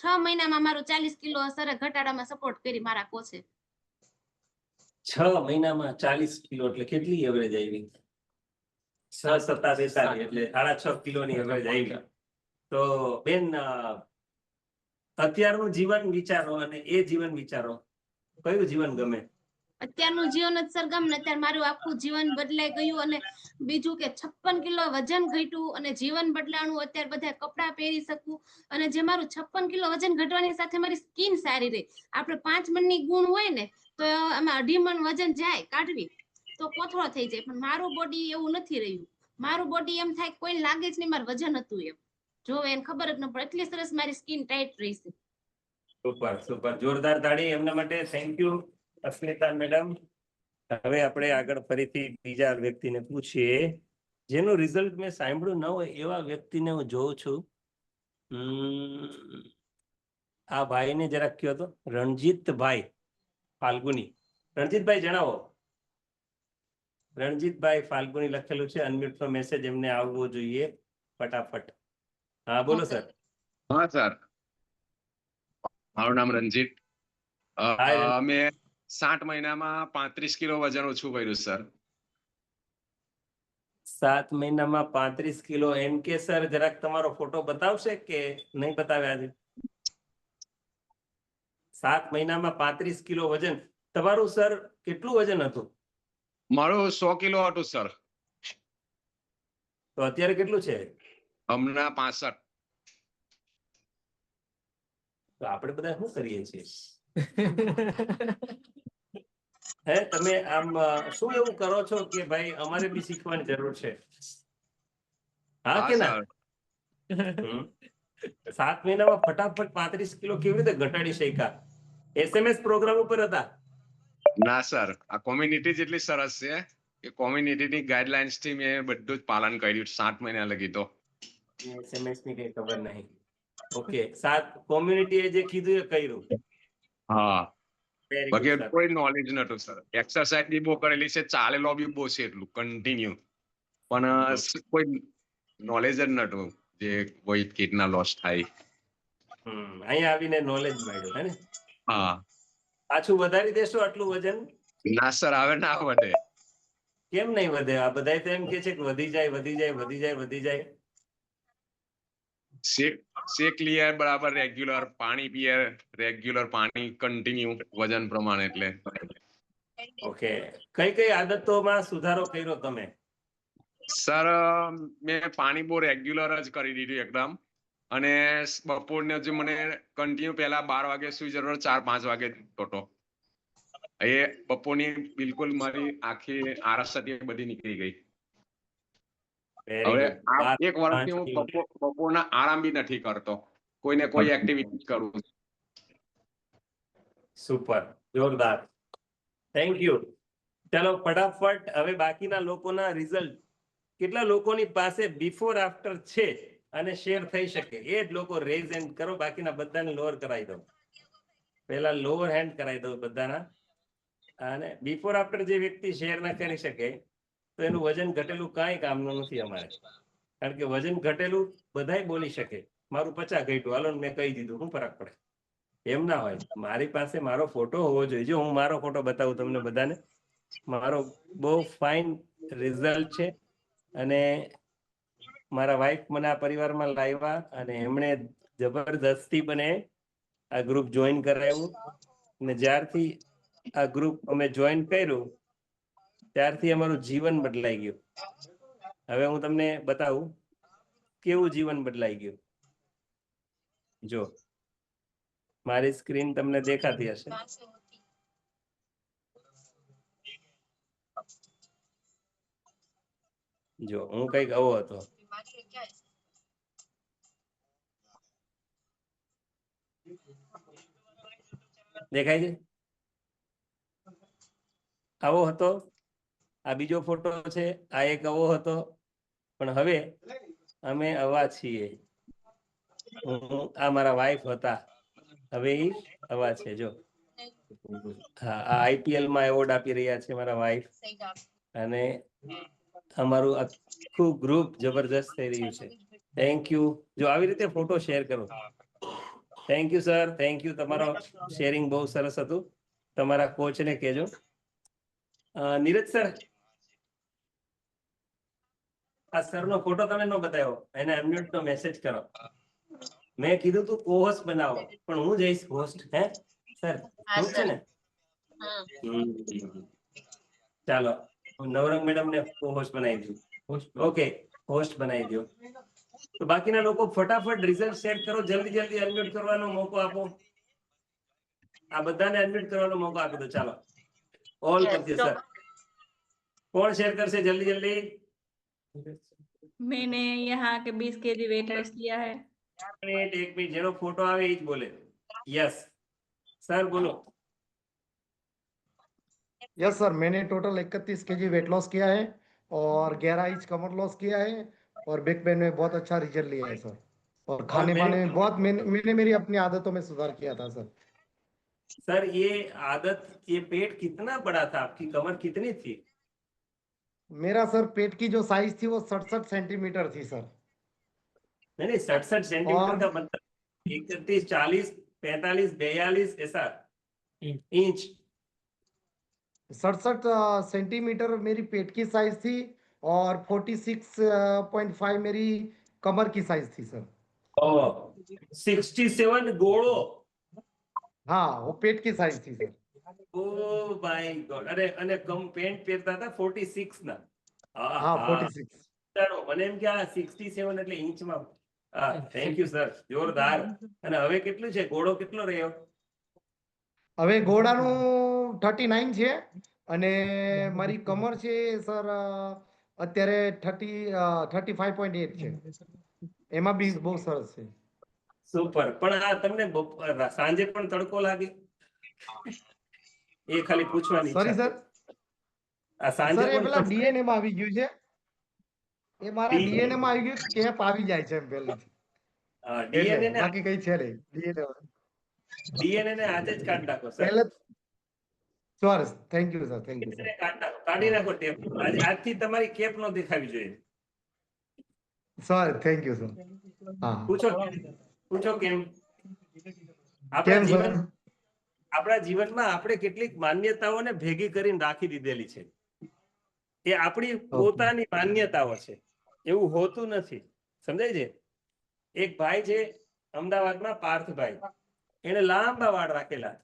6 મહિનામાં મારું 40 કિલો સરે ઘટાડામાં સપોર્ટ કરી મારા કોચે. 6 મહિનામાં 40 કિલો એટલે કેટલી એવરેજ આવી? 6 સત્તા 42 એટલે 6.5 કિલોની એવરેજ આવી. તો બેન અત્યારનું જીવન વિચારો અને એ જીવન વિચારો, કયું જીવન ગમે? અત્યારનું જીવન જ સર ગમે. અત્યારે મારું આખું જીવન બદલાઈ ગયું અને બીજું કે 56 કિલો વજન ઘટ્યું અને જીવન બદલાણું. અત્યારે બધા કપડાં પહેરી શકું અને જે મારું 56 કિલો વજન ઘટવાની સાથે મારી સ્કિન સારી રહી. આપણે 5 મણની ગુણ હોય ને તો આમાં 2.5 મણ વજન જાય કાઢવી તો કોથળો થઈ જાય, પણ મારું બોડી એવું નથી રહ્યું. મારું બોડી એમ થાય કોઈ લાગે જ નહીં મારું વજન હતું એમ. જો એને ખબર જ ન પડે એટલી સરસ મારી સ્કિન ટાઈટ રહી છે. સુપર સુપર, જોરદાર તાળી એમના માટે. Thank you Asmita madam. હવે આપણે આગળ ફરીથી બીજા વ્યક્તિને પૂછીએ જેનું રિઝલ્ટ મેં સાંભળ્યું ન હોય એવા વ્યક્તિને હું જોઉં છું. આ ભાઈને જરાક કયો તો, રણજીતભાઈ ફાલ્ગુની. રણજીતભાઈ જણાવો. રણજીતભાઈ ફાલ્ગુની લખેલું છે, અનમ્યુટ નો મેસેજ એમને આવવો જોઈએ ફટાફટ. હા બોલો સર. હા સર, મારું નામ રણજીત. મેં 60 મહિનામાં 35 કિલો વજન ઓછું કર્યું સર. 7 મહિનામાં 35 કિલો. એમ કે સર જરાક તમારો ફોટો બતાવશે કે નહીં બતાવ્યા આજે? 7 મહિનામાં 35 કિલો વજન. તમારું સર કેટલું વજન હતું? મારું 100 કિલો હતું સર. તો અત્યારે કેટલું છે? હમણાં 65. તો આપણે બધા શું કરીએ છીએ? હે તમે આમ શું એવું કરો છો કે ભાઈ અમારે બી શીખવાની જરૂર છે? હા કે ના? 7 મહિનામાં ફટાફટ 35 કિલો કેવી રીતે ઘટાડી શક્યા? SMS પ્રોગ્રામ ઉપર હતા? ના સર, આ કોમ્યુનિટી જેટલી સરસ છે કે કોમ્યુનિટીની ગાઈડલાઇન્સ થી મેં બધું જ પાલન કર્યું 7 મહિના લગી. તો SMS ની કઈ ખબર નહીં. ઓકે, 7 કોમ્યુનિટીએ જે કીધું એ કર્યું. હા, વેરી બાકી ગુડ. કોઈ નોલેજ નતું સર. એક્સરસાઇઝ બી બહુ કરેલી છે, ચાલેલો બી બહુ છે એટલું કન્ટિન્યુ, પણ કોઈ નોલેજ જ નતું જે કોઈ કેટલા લોસ થાય. અહીંયા આવીને નોલેજ મળ્યું હે ને? હા. પાછું વધારી દેશો આટલું વજન? ના સર, હવે ના વધે. કેમ નહીં વધે? આ બધા તો એમ કે છે કે વધી જાય વધી જાય વધી જાય વધી જાય. શેક લીએ બરાબર રેગ્યુલર, પાણી પીએ રેગ્યુલર, પાણી કન્ટિન્યુ વજન પ્રમાણે. એટલે ઓકે, કઈ કઈ આદતોમાં સુધારો કર્યો તમે? સર મેં પાણી બહુ રેગ્યુલર જ કરી દીધું એકદમ. અને બપોરને જે મને કન્ટિન્યુ પહેલા 12 વાગે સુઈ જતો, 4-5 વાગે હતો. એ બપોરની બિલકુલ મારી આખી આળસ હતી બધી નીકળી ગઈ. હવે આ 1 વર્ષથી હું બપોરના આરામ બી નથી કરતો, કોઈને કોઈ એક્ટિવિટી કરું. સુપર, જોરદાર, થેન્ક યુ. ચાલો ફટાફટ હવે બાકીના લોકોના રિઝલ્ટ, કેટલા લોકોની પાસે બિફોર આફ્ટર છે અને શેર થઈ શકે એ જ લોકો રેઝ હેન્ડ કરો. બાકીના બધાને લોઅર કરાવી દો. પહેલા લોઅર હેન્ડ કરાવી દો બધાના. અને બિફોર આફ્ટર જે વ્યક્તિ શેર ના કરી શકે તો એનું વજન ઘટેલું કાંઈ કામનું નથી અમારે. કારણ કે વજન ઘટેલું બધાય બોલી શકે, મારું 50 ઘટ્યું, હાલો મેં કહી દીધું, શું ફરક પડે? એમ ના હોય. મારી પાસે મારો ફોટો હોવો જોઈએ. જો હું મારો ફોટો બતાવું તમને બધાને, મારો બહુ ફાઇન રિઝલ્ટ છે. અને મારા વાઈફ મને આ પરિવારમાં લાવ્યા અને એમણે જબરદસ્તી મને આ ગ્રુપ જોઈન કરાવ્યું. અને જ્યારથી આ ગ્રુપ અમે જોઈન કર્યું ત્યારથી અમારું જીવન બદલાઈ ગયું. હવે હું તમને બતાવું કેવું જીવન બદલાઈ ગયું. જો મારી સ્ક્રીન તમને દેખાતી હશે. જો હું કઈક આવો હતો. દેખાય છે? આવો હતો. આ બીજો ફોટો છે, આ એક આવો હતો. પણ હવે અમે આવા છીએ. આ મારા વાઈફ હતા, હવે એ આવા છે. જો હા, આ IPL માં એવોર્ડ આપી રહ્યા છે મારા વાઈફ. અને અમારું આખું ગ્રુપ જબરજસ્ત થઈ રહ્યું છે. Thank you. જો આવી રીતે ફોટો શેર કરો. Thank you sir, thank you. તમારો શેરિંગ બહુ સરસ હતું. તમારા કોચને કહેજો. નીરજ સર, આ સરનો ફોટો તમે ન બતાવ્યો, એને અનમ્યુટ નો મેસેજ કરો. મેં કીધું તું co-host બનાવો, પણ હું જઈશ હોસ્ટ. હે સર, એવું છે ને? ચાલો, નવરંગ મેડમ ને co-host બનાવી દઉં. ઓકે, હોસ્ટ બનાવી દો. તો બાકીના લોકો ફટાફટ રિઝલ્ટ શેર કરો. જલ્દી જલ્દી અનમ્યુટ કરવાનો મોકો આપો. આ બધાને અનમ્યુટ કરવાનો મોકો આપી દો. ચાલો, ઓલ કરજે સર. કોણ શેર કરશે જલ્દી જલ્દી? मैंने यहाँ के 20 kg वेट लॉस किया है. એક મિનિટ, જેનો ફોટો આવે એ જ બોલે. યસ સર, બોલો. यस सर, मैंने टोटल 31 kg वेट लॉस किया है और 11 इंच कमर लॉस किया है और बैक पेन में बहुत अच्छा रिजल्ट लिया है सर. और खाने पाने में बहुत मैंने मेरी अपनी आदतों में सुधार किया था सर. सर ये आदत, ये पेट कितना बड़ा था, आपकी कमर कितनी थी? मेरा सर पेट की जो साइज थी वो 67 सेंटीमीटर थी सर. नहीं 67 सेंटीमीटर का मतलब 31, 40, 45, 42 ऐसा इंच. 67 सेंटीमीटर मेरी पेट की साइज थी और 46.5 मेरी कमर की साइज थी सर. 67 गोड़ो. हाँ, वो पेट की साइज थी सर. Oh my God. अरे कम पेન્ટ પહેરતા હતા 46 ના. હા, 46. ચાલો, મને એમ કે આ 67 એટલે ઇંચમાં. હા, થેન્ક યુ સર, જોરદાર. અને હવે કેટલું છે, ગોળો કેટલો રહ્યો? હવે ગોળાનું 39 છે અને મારી કમર છે સર અત્યારે 35.8 છે. એમાં બી બહુ સરસ છે. સુપર. પણ આ તમને સાંજે પણ તડકો લાગે? એ ખાલી પૂછવાની સોરી સર. આ સાંજે સર એ પણ પેલા ડીએનએ માં આવી ગયું છે. એ મારા ડીએનએ માં આવી ગયું, કેપ આવી જાય છે પહેલેથી. ડીએનએ ને બાકી કઈ છે નહીં. ડીએનએ ને આજે જ કાઢી નાખો સર. પહેલે સરસ, thank you sir, thank you sir. કાઢી નાખો ટેપ. આજથી તમારી કેપ નો દેખાવી જોઈએ. Sir thank you sir. હા, પૂછો કેમ? કેમ સર? આપણા જીવનમાં આપણે કેટલીક માન્યતાઓને ભેગી કરીને રાખી દીધેલી છે. એ આપણી પોતાની માન્યતાઓ છે, એવું હોતું નથી. સમજાય છે? એક ભાઈ છે અમદાવાદમાં, પાર્થભાઈ. એને લાંબા વાળ રાખેલા.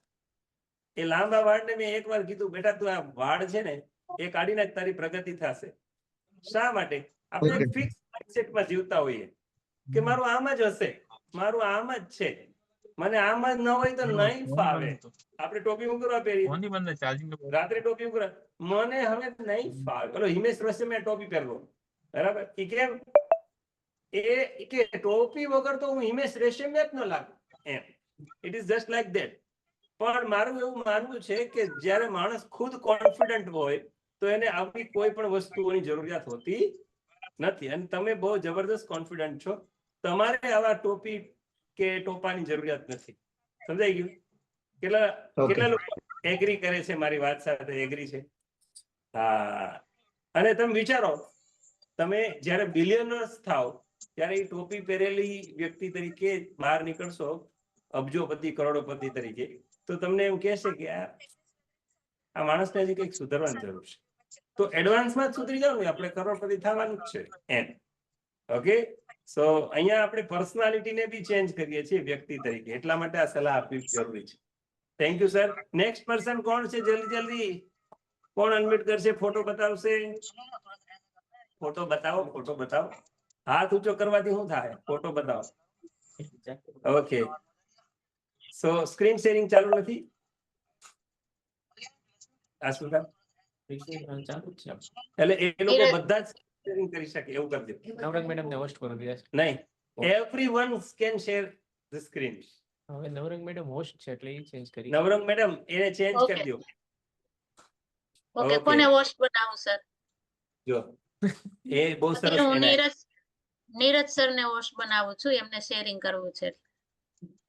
એ લાંબા વાળને મેં એકવાર કીધું, બેટા તું આ વાળ છે ને એ કાઢી નાખ, તારી પ્રગતિ થશે. શા માટે? આપણે એક ફિક્સ માઇન્ડસેટમાં જીવતા હોઈએ કે મારું આમ જ હશે, મારું આમ જ છે, મને આમ જ ન હોય તો નહીં ફાવે. આપણે ટોપી ઉકરવા પહેરી, રાત્રે ટોપી ઉકરવા, મને હવે નહીં ફાવે. પેલો હિમેશ રેશમિયા ટોપી પહેરવો, બરાબર? એ કેમ? એ કે ટોપી વગર તો હું હિમેશ રેશમિયા જ ન લાગુ એમ. It is just like that. પણ મારું એવું માનવું છે કે જ્યારે માણસ ખુદ કોન્ફિડન્ટ હોય તો એને આવી કોઈ પણ વસ્તુઓની જરૂરિયાત હોતી નથી. અને તમે બહુ જબરદસ્ત કોન્ફિડન્ટ છો. તમારે આવા ટોપી કે ટોપાની જરૂરિયાત નથી. સમજાઈ ગયું? કેટલા લોકો એગ્રી કરે છે મારી વાત સાથે? એગ્રી છે? હા. અને તમે વિચારો, તમે જ્યારે બિલિયનર્સ થાવ ત્યારે એ ટોપી પહેરેલી વ્યક્તિ તરીકે બહાર નીકળશો, અબજોપતિ કરોડોપતિ તરીકે, તો તમને એમ કહેશે કે આ માણસને હજી કંઈક સુધારવાની જરૂર છે. તો એડવાન્સમાં જ સુધરી જાવ ને, આપણે કરોડપતિ થવાનું જ છે એમ. ઓકે, સો અહીંયા આપણે પર્સનાલિટીને બી ચેન્જ કરીએ છીએ વ્યક્તિ તરીકે. એટલા માટે આ સલાહ આપવી જરૂરી છે. Thank you sir. Next person કોણ છે? જલ્દી જલ્દી કોણ અનમ્યુટ કરશે? ફોટો બતાવશે? ફોટો બતાવો, ફોટો બતાવો. હાથ ઊંચો કરવાથી શું થાય? ફોટો બતાવો. ઓકે, સો સ્ક્રીન શેરિંગ ચાલુ નથી? આ શું કામ? એટલે એ લોકો બધા જ શેરિંગ કરી શકે એવું કરી દે. નવરંગ મેડમ ને હોસ્ટ કરો દીધા. નહીં, everyone can share the screen. હવે નવરંગ મેડમ હોસ્ટ છે એટલે એ ચેન્જ કરી. નવરંગ મેડમ એને ચેન્જ કરી દો. ઓકે, કોને હોસ્ટ બનાવું સર? જો એ બહુ સરસ. હું નીરજ સર ને હોસ્ટ બનાવું છું, એમને શેરિંગ કરવું છે.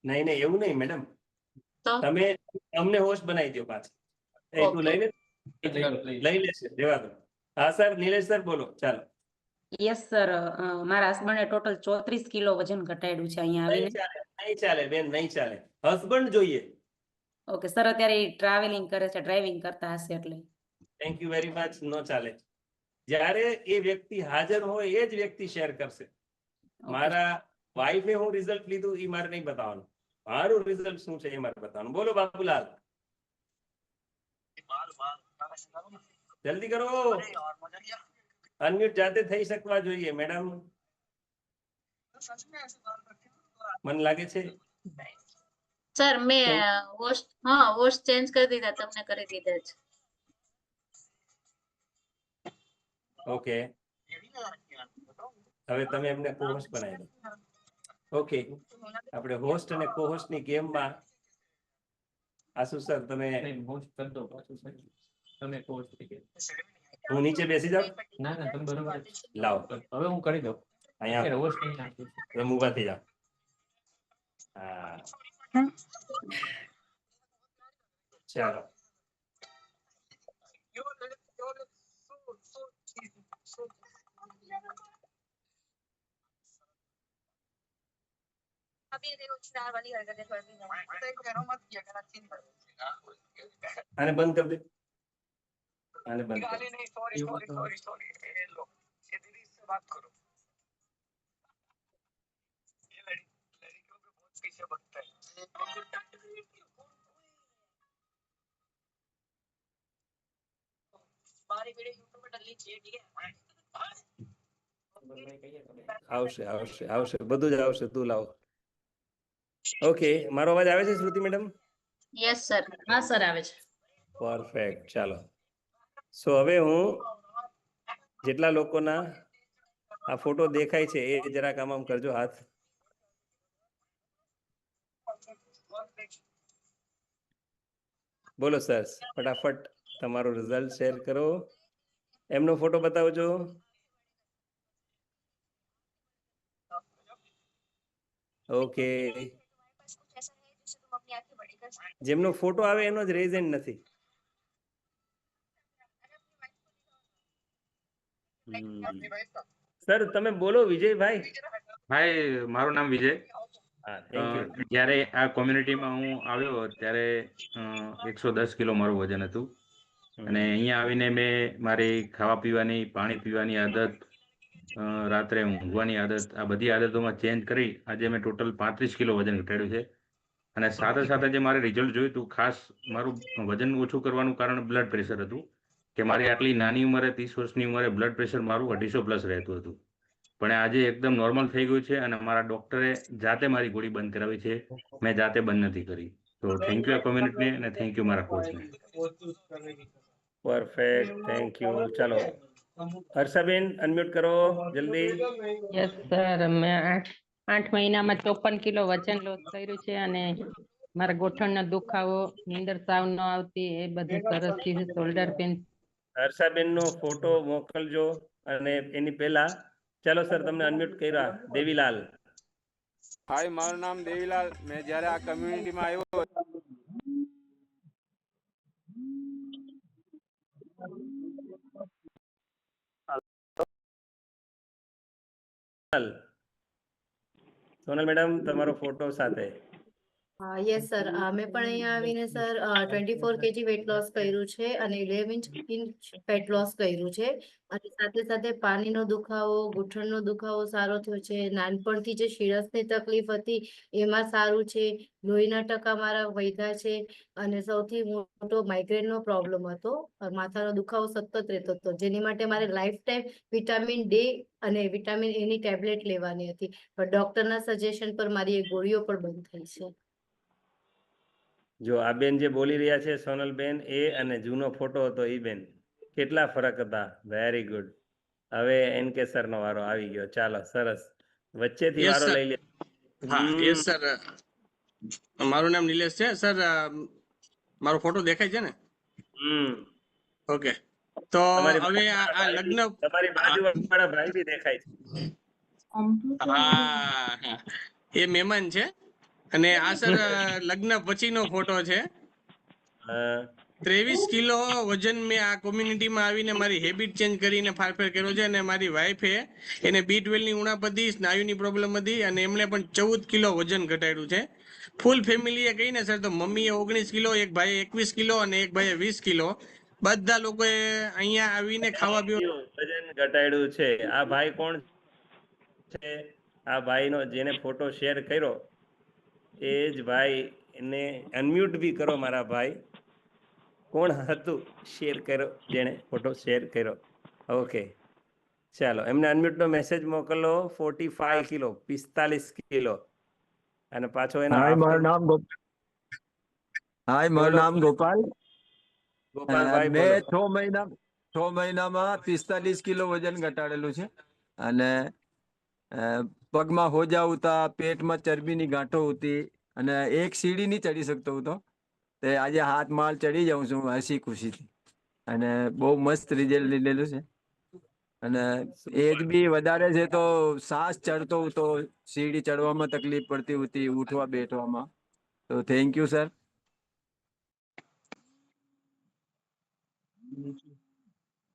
નહીં એવું નહીં મેડમ, તમે અમને હોસ્ટ બનાવી દો પાછા. એ તું લઈ લેશે, જવા દો. હા સર, નીલેશ સર બોલો. ચાલો, યસ સર, મારા હસબન્ડે ટોટલ 34 કિલો વજન ઘટાડ્યું છે અહીંયા નહીં આવીને. ચાલે, નહીં ચાલે બેન, નહીં ચાલે. હસબન્ડ જોઈએ. ઓકે સર, અત્યારે ટ્રાવેલિંગ કરે છે, ડ્રાઇવિંગ કરતા હશે એટલે. Thank you very much. નો ચાલે. જ્યારે એ વ્યક્તિ હાજર હોય એ જ વ્યક્તિ શેર કરશે. મારા વાઈફે હું રિઝલ્ટ લીધું એ મારે નહીં બતાવવાનું, મારું રિઝલ્ટ શું છે એ મારે બતાવવાનું. બોલો બાબુલાલ, જલ્દી કરો. અનમ્યુટ જાતે થઈ શકવા જોઈએ મેડમ. મને લાગે છે સર મેં હોસ્ટ ચેન્જ કરી દીધા, તમને કરી દીધા છે. ઓકે, હવે તમે એમને કોહોસ્ટ બનાવી દો. ઓકે, આપણે હોસ્ટ અને કોહોસ્ટ ની ગેમમાં આશુ સર તમે હોસ્ટ કરી દો પાછું સર, તમે કોર્સ થઈ ગયા. હું નીચે બેસી જાઉં. ના ના તમે બરોબર જ. લાવો હવે હું કરી દઉં. અહીંયા હોસ્ટ નહીં નાખ્યું. તમે ઊભા થઈ જાઓ. હા ચાલો. આને બંધ કરી દે, આને બંધ कर। આવશે આવશે આવશે બધું જ આવશે, તું લાવ। ઓકે, મારો અવાજ આવે છે શ્રુતિ મેડમ? Yes sir. હા સર આવે છે। પરફેક્ટ, ચાલો। સો હવે હું જેટલા લોકોના આ ફોટો દેખાય છે એ જરાક આમ કરજો હાથ। બોલો સર, ફટાફટ તમારો રિઝલ્ટ શેર કરો। એમનો ફોટો બતાવજો। ઓકે, જેમનો ફોટો આવે એનો જ રેઝન્ટ નથી। સર તમે બોલો વિજયભાઈ। ભાઈ મારું નામ વિજય। હા, થેન્ક યુ। જ્યારે આ કોમ્યુનિટીમાં હું આવ્યો ત્યારે 110 કિલો મારું વજન હતું અને અહીંયા આવીને મેં મારી ખાવા પીવાની, પાણી પીવાની આદત, રાત્રે ઊંઘવાની આદત, આ બધી આદતોમાં ચેન્જ કરી આજે મેં ટોટલ 35 કિલો વજન ઘટાડ્યું છે। અને સાથે સાથે જે મારે રિઝલ્ટ જોયું હતું, ખાસ મારું વજન ઓછું કરવાનું કારણ બ્લડ પ્રેશર હતું કે મારી આટલી નાની ઉંમરે 30 વર્ષની ઉંમરે બ્લડ પ્રેશર મારું 250+ રહેતું હતું, પણ આજે એકદમ નોર્મલ થઈ ગયું છે અને મારા ડોક્ટરે જાતે મારી ગોળી બંધ કરાવી છે, મેં જાતે બંધ નથી કરી। તો થેન્ક યુ આ કોમ્યુનિટીને અને થેન્ક યુ મારા કોચને। Perfect, thank you. ચાલો હર્ષાબેન અનમ્યુટ કરો જલ્દી। યસ સર, મેં 8 મહિનામાં 54 કિલો વજન લોસ કર્યું છે અને મારા ગોઠણનો દુખાવો, નીંદર સાવ ન આવતી, એ બધું સરસ છે। Shoulder pain. હર્ષાબેન નો ફોટો મોકલજો અને એની પહેલા ચાલો સર તમને અનમ્યુટ કર્યા। દેવીલાલ। હાય, મારું નામ દેવીલાલ। મેં જ્યારે આ કમ્યુનિટીમાં આવ્યો સોનલ મેડમ તમારો ફોટો સાથે। યસ સર, મેં પણ અહીંયા આવીને સર 24 kg વેટ લોસ કર્યું છે અને 11 ઇંચ ફેટ લોસ કર્યું છે અને સાથે સાથે પાણીનો દુખાવો, ઘૂંટણનો દુખાવો સારો થયો છે। નાનપણથી જે શિરસની તકલીફ હતી એમાં સારું છે। લોહીના ટકા મારા વધ્યા છે અને સૌથી મોટો માઇગ્રેનનો પ્રોબ્લેમ હતો, માથાનો દુખાવો સતત રહેતો હતો, જેની માટે મારે લાઈફ ટાઈમ વિટામિન ડી અને વિટામિન એ ની ટેબ્લેટ લેવાની હતી, પણ ડોક્ટરના સજેશન પર મારી એ ગોળીઓ પણ બંધ થઈ છે। જો આ બેન જે બોલી રહ્યા છે સોનલ બેન, એ અને જૂનો ફોટો હતો એ બેન, કેટલા ફરક હતા। Very good. હવે એનકે સર નો વારો આવી ગયો। ચાલો સરસ, વચ્ચેથી Yes, વારો sir. લઈ લે। હા યસ સર, મારું નામ નિલેશ છે સર। મારો ફોટો દેખાય છે ને? ઓકે, તો હવે આ લગ્ન, તમારી બાજુવાળા ભાઈ બી દેખાય છે। હા એ મહેમાન છે અને આ સર લગ્ન પછીનો ફોટો છે। 23 કિલો વજન મેં આ કોમ્યુનિટીમાં આવીને મારી હેબિટ ચેન્જ કરીને ફારફેર કર્યો છે. અને મારી વાઈફે એને B12 ની ઉણાપ હતી, સ્નાયુની પ્રોબ્લેમ હતી અને એમણે પણ 14 કિલો વજન ઘટાડ્યું છે. ફૂલ ફેમિલીએ કહીને સર તો મમ્મીએ 19 કિલો, એક ભાઈએ 21 કિલો અને એક ભાઈએ 20 કિલો, બધા લોકોએ અહીંયા આવીને ખાવા પીવા વજન ઘટાડ્યું છે. આ ભાઈ કોણ છે? આ ભાઈનો જેને ફોટો શેર કર્યો એ જ ભાઈ, એને અનમ્યુટ બી કરો મારા ભાઈ. કોણ હતું શેર કર્યો, જેણે ફોટો શેર કર્યો? ઓકે, ચાલો એમને અનમ્યુટ નો મેસેજ મોકલો. 45 કિલો, 45 કિલો. અને પાછો એનો હાય મારું નામ ગોપાલ. ગોપાલભાઈ મેં 6 મહિનામાં 45 કિલો વજન ઘટાડેલું છે. અને પગમાં હોજા હતા, પેટમાં ચરબીની ગાંઠો હતી અને એક સીડી નહીં ચડી શકતો હતો. તે આજે હાથ માળ ચડી જાઉં છું હસી ખુશીથી. અને બહુ મસ્ત રિઝલ્ટ લીધેલું છે. અને એજ બી વધારે છે તો શ્વાસ ચડતો હતો, સીડી ચડવામાં તકલીફ પડતી હતી, ઉઠવા બેઠવામાં. તો થેન્ક યુ સર.